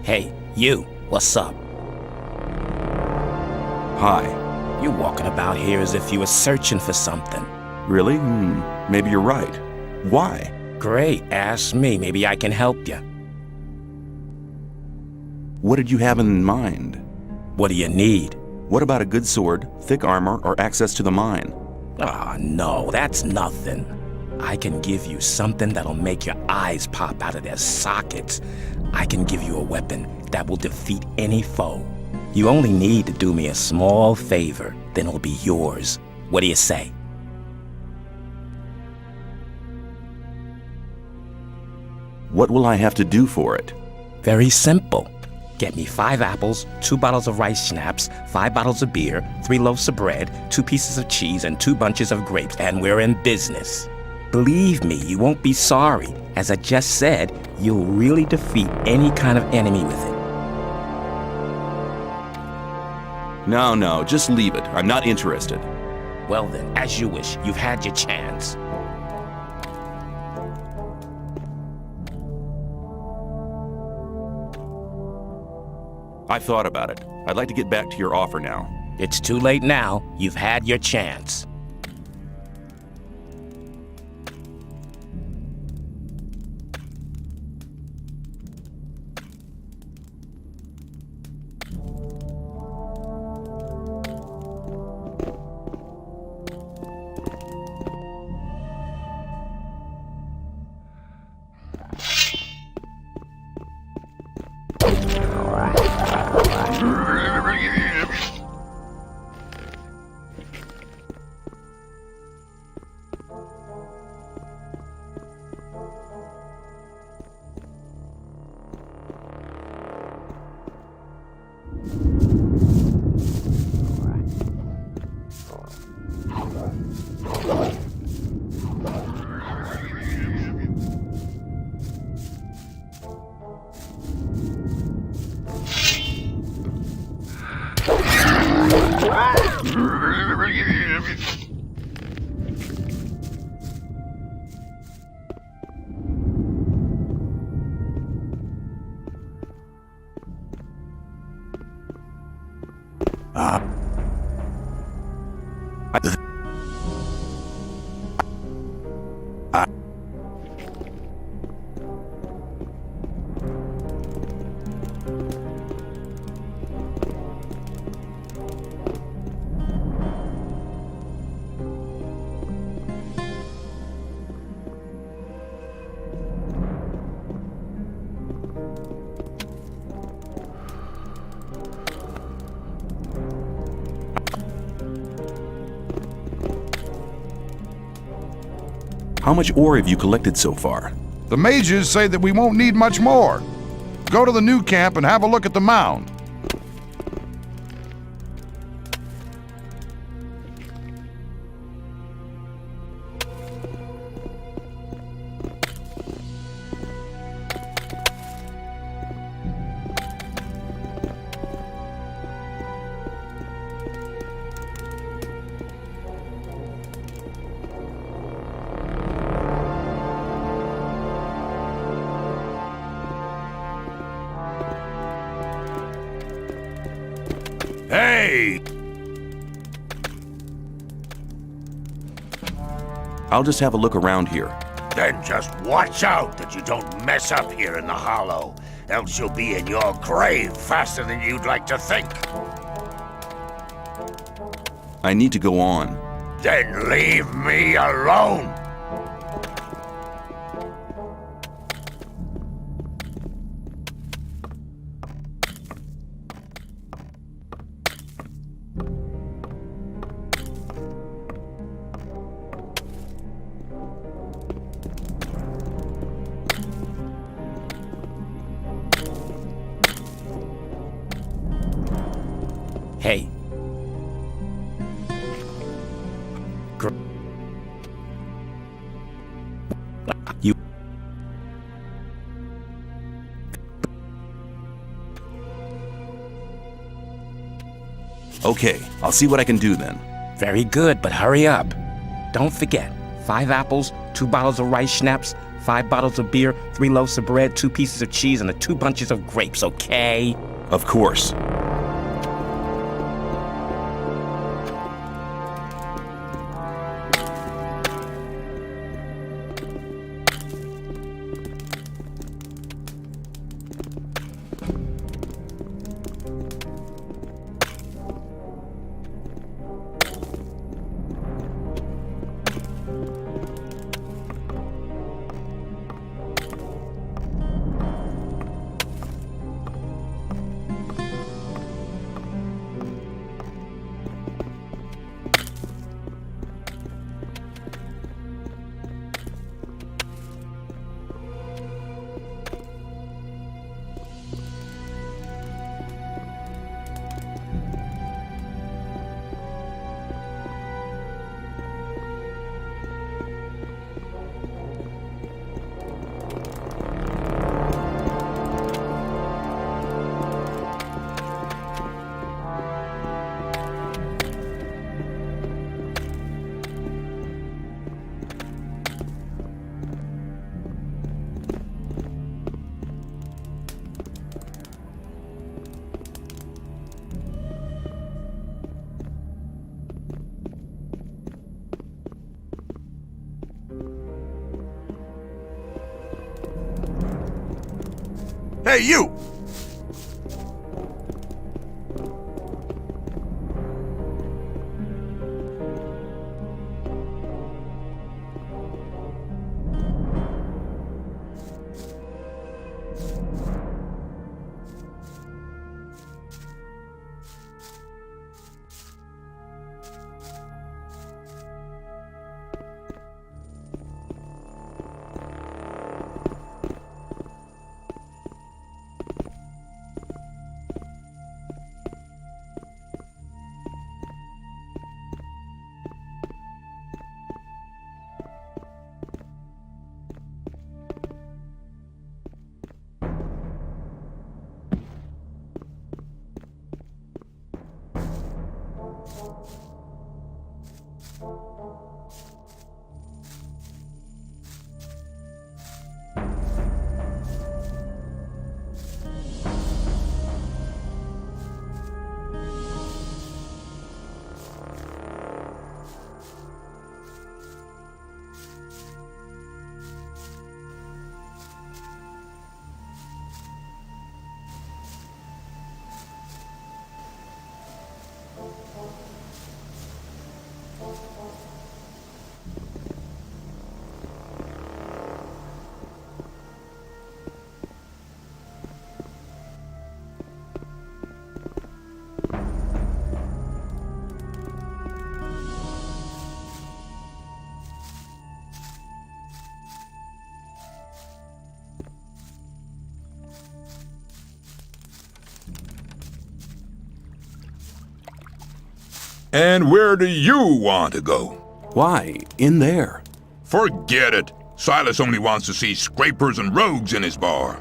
Hey, you, what's up? Hi. You walking about here as if you were searching for something. Really? Maybe you're right. Why? Great, ask me. Maybe I can help you. What did you have in mind? What do you need? What about a good sword, thick armor, or access to the mine? Ah, no, that's nothing. I can give you something that'll make your eyes pop out of their sockets. I can give you a weapon that will defeat any foe. You only need to do me a small favor, then it'll be yours. What do you say? What will I have to do for it? Very simple. Get me 5 apples, 2 bottles of rice schnapps, 5 bottles of beer, 3 loaves of bread, 2 pieces of cheese, and 2 bunches of grapes, and we're in business. Believe me, you won't be sorry. As I just said, you'll really defeat any kind of enemy with it. No, just leave it. I'm not interested. Well then, as you wish. You've had your chance. I've thought about it. I'd like to get back to your offer now. It's too late now. You've had your chance. How much ore have you collected so far? The mages say that we won't need much more. Go to the new camp and have a look at the mound. me! I'll just have a look around here. Then just watch out that you don't mess up here in the hollow, else you'll be in your grave faster than you'd like to think. I need to go on. Then leave me alone! Hey. You. Okay, I'll see what I can do then. Very good, but hurry up. Don't forget, 5 apples, 2 bottles of rice schnapps, 5 bottles of beer, 3 loaves of bread, 2 pieces of cheese, and 2 bunches of grapes, okay? Of course. Hey, you! And where do you want to go? Why, in there. Forget it. Silas only wants to see scrapers and rogues in his bar.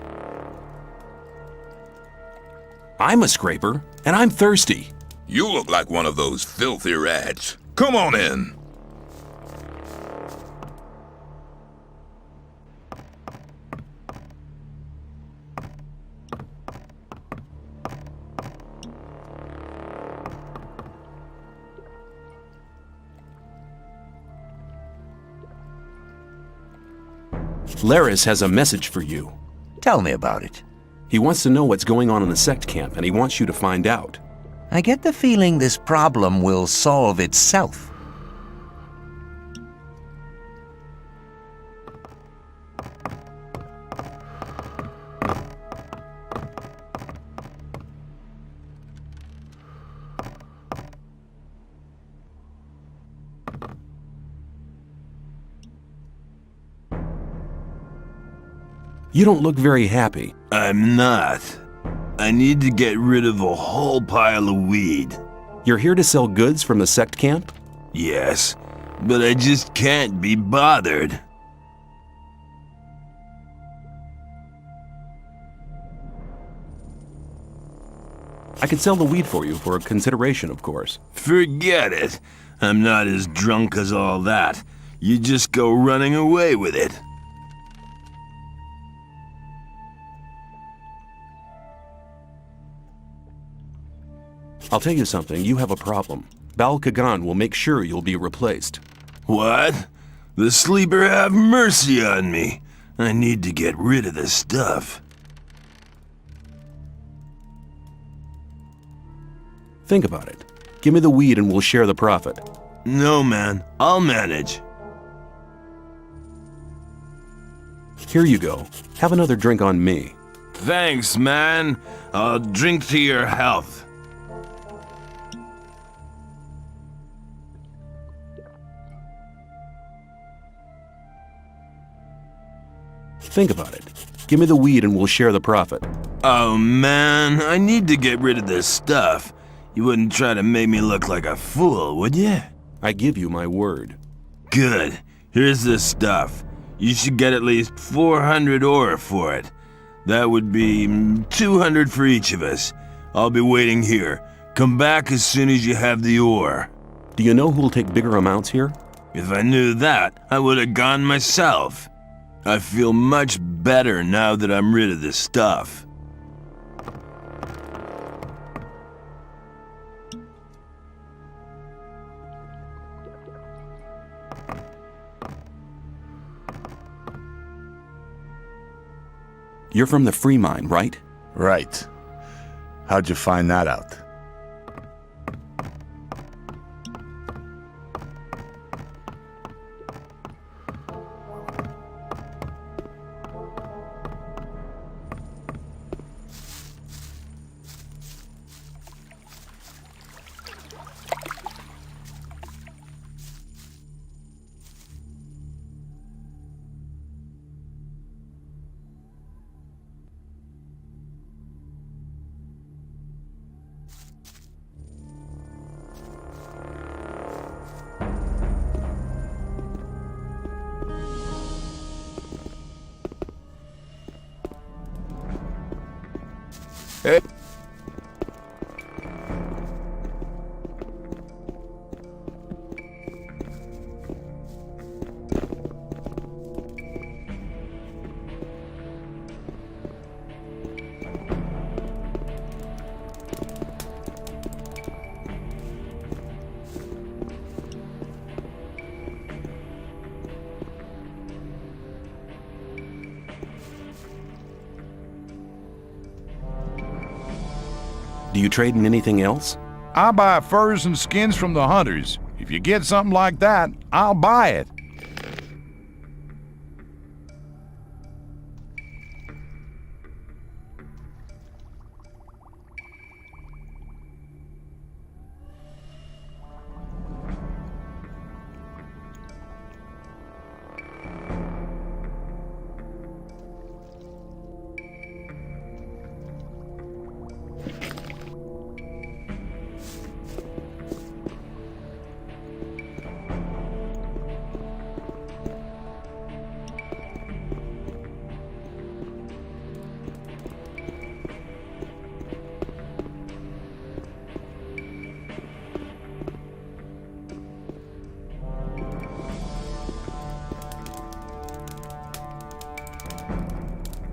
I'm a scraper, and I'm thirsty. You look like one of those filthy rats. Come on in. Laris has a message for you. Tell me about it. He wants to know what's going on in the sect camp, and he wants you to find out. I get the feeling this problem will solve itself. You don't look very happy. I'm not. I need to get rid of a whole pile of weed. You're here to sell goods from the sect camp? Yes, but I just can't be bothered. I could sell the weed for you for a consideration, of course. Forget it. I'm not as drunk as all that. You just go running away with it. I'll tell you something, you have a problem. Bal Kagan will make sure you'll be replaced. What? The sleeper have mercy on me. I need to get rid of this stuff. Think about it. Give me the weed and we'll share the profit. No, man. I'll manage. Here you go. Have another drink on me. Thanks, man. I'll drink to your health. Think about it. Give me the weed and we'll share the profit. Oh, man. I need to get rid of this stuff. You wouldn't try to make me look like a fool, would you? I give you my word. Good. Here's this stuff. You should get at least 400 ore for it. That would be 200 for each of us. I'll be waiting here. Come back as soon as you have the ore. Do you know who'll take bigger amounts here? If I knew that, I would have gone myself. I feel much better now that I'm rid of this stuff. You're from the Free Mine, right? Right. How'd you find that out? Hey. Do you trade in anything else? I buy furs and skins from the hunters. If you get something like that, I'll buy it.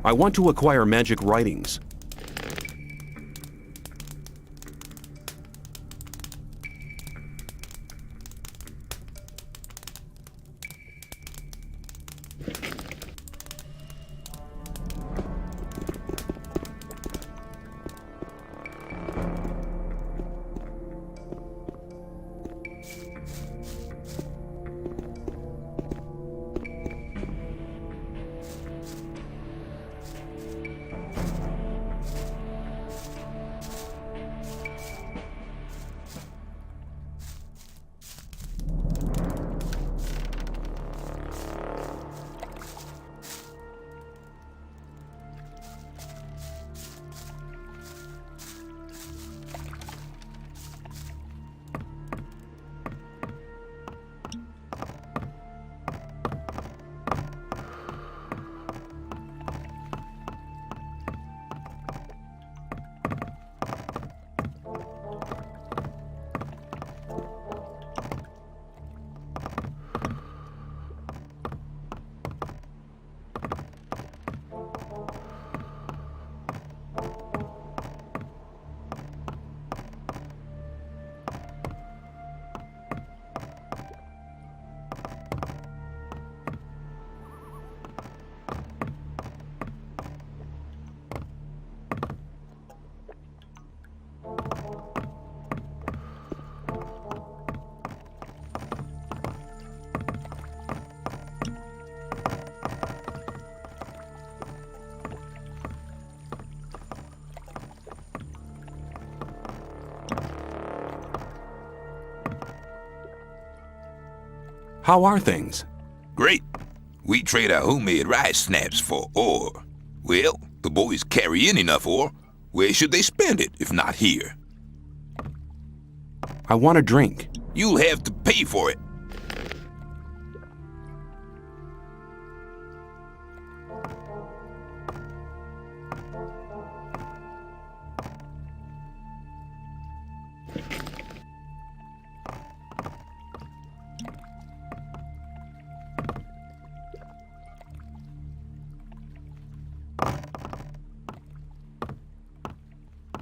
I want to acquire magic writings. How are things? Great. We trade our homemade rice snaps for ore. Well, the boys carry in enough ore. Where should they spend it, if not here? I want a drink. You'll have to pay for it.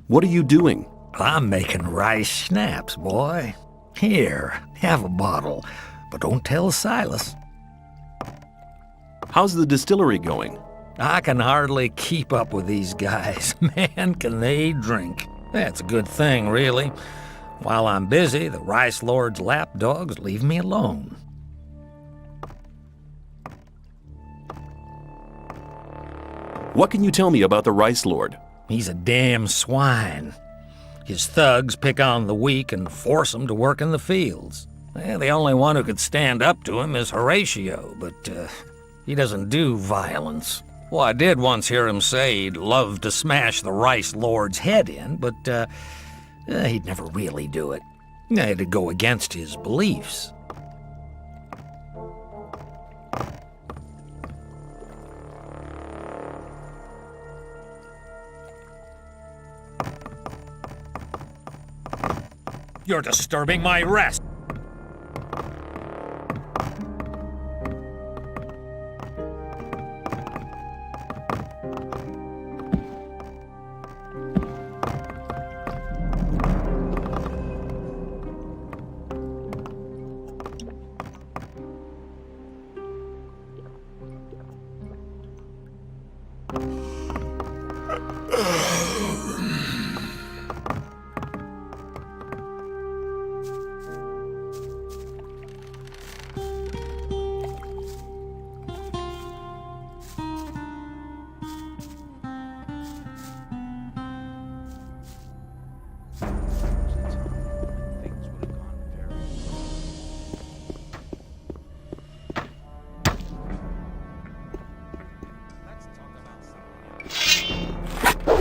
What are you doing? I'm making rice schnapps, boy. Here, have a bottle, but don't tell Silas. How's the distillery going? I can hardly keep up with these guys. Man, can they drink. That's a good thing, really. While I'm busy, the Rice Lord's lapdogs leave me alone. What can you tell me about the Rice Lord? He's a damn swine. His thugs pick on the weak and force them to work in the fields. The only one who could stand up to him is Horatio, but he doesn't do violence. Well, I did once hear him say he'd love to smash the Rice Lord's head in, but he'd never really do it. It'd go against his beliefs. You're disturbing my rest.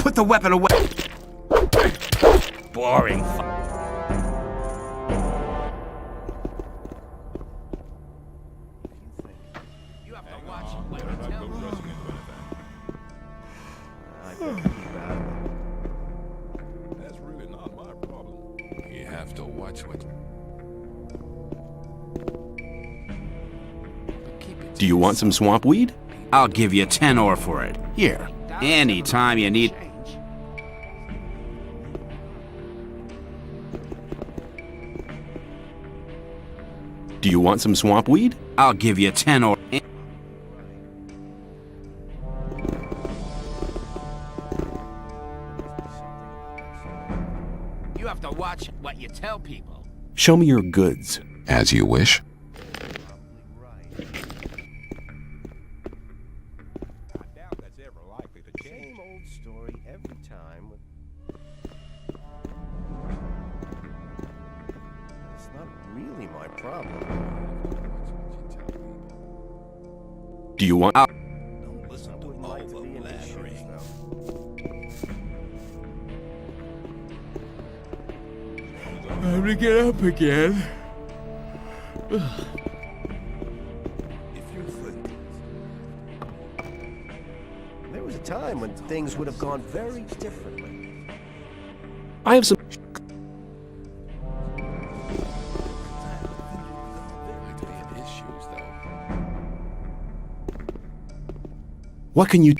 Put the weapon away. Boring. You have to watch what you tell me. I better keep out of it. That's really not my problem. You have to watch what... Do you want some swamp weed? I'll give you 10 ore for it. Here, anytime you need... Do you want some swamp weed? I'll give you 10 ore... You have to watch what you tell people. Show me your goods. As you wish. Same old story every time. It's not really my problem. Do you want... Don't listen to all the flattery. Time to get up again. There was a time when things would have gone very differently. I have some... What can you...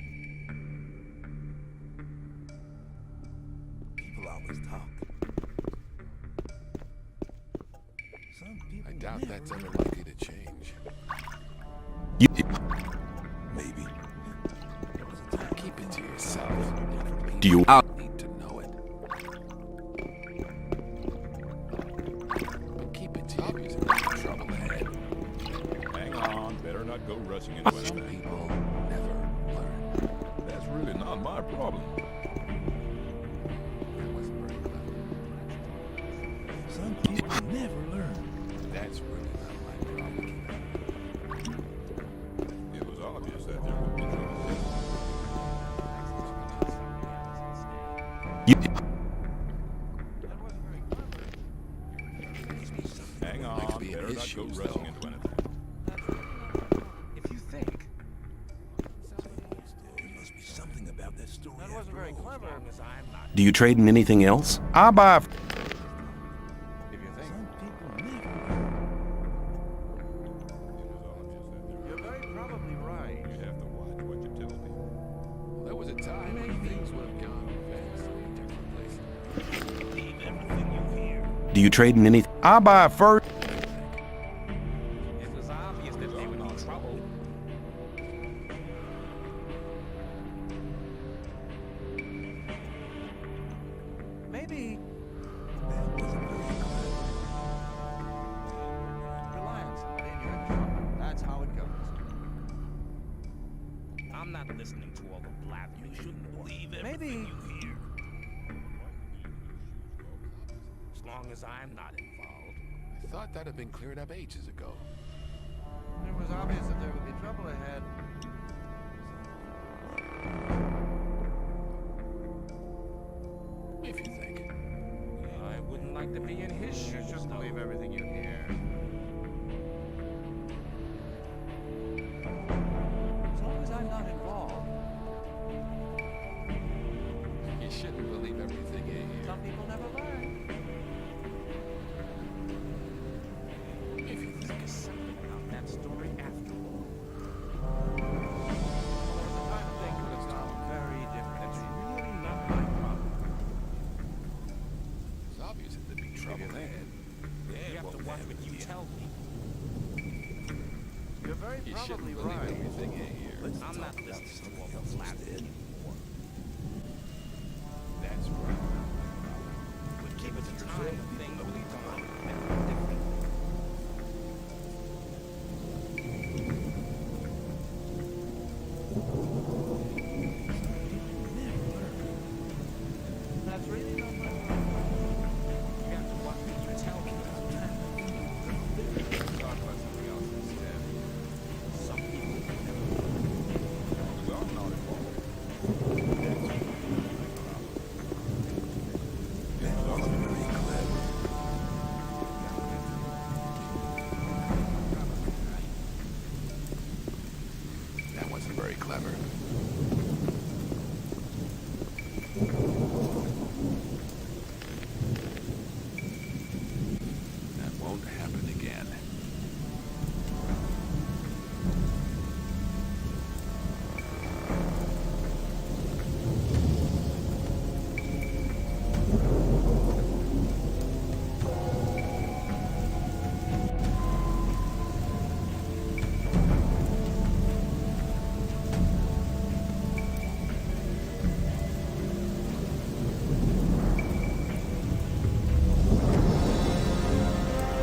People always talk. I doubt that's ever likely to change. Maybe. Keep it to yourself. Do you... Need to know it. But keep it to you. There's trouble ahead. Hang on, better not go rushing into Some anything. people never learn. That's really not my problem. That wasn't very clever. Some people never learn. That's really not my It was obvious that there would be trouble. Hang on, better not go rushing into anything. If you think. There must be something about this story. That wasn't very clever. Do you trade in anything else? I'll buy. If you think. You're very probably right. You have to watch what you tell people. There was a time when things would have gone vastly different places. Leave everything you hear. Do you trade in anything? I'll buy first. It was obvious that they would be in trouble. Maybe. Reliance, then you're in trouble. That's how it goes. I'm not listening to all the blather. You shouldn't believe everything Maybe. you hear. As long as I'm not involved. I thought that had been cleared up ages ago. It was obvious that there would be trouble ahead. If you think. I wouldn't like to be in his shoes. You shouldn't believe everything you hear. As long as I'm not involved. You shouldn't believe everything you hear. Some people never learn. If you think. There's something about that story after all. The time of things would have gone very different. That's really not my problem. It's obvious that there'd be trouble ahead. You have to watch what you tell me. You're very You shouldn't probably believe right. everything you hear. I'm not listening to all the blather anymore. That's right. But keep it to time of things would have gone very different. That's really not my problem. You have to watch what you tell me. Talk about something else instead. Some people never. Because I'm not involved. That was very clever. That wasn't very clever.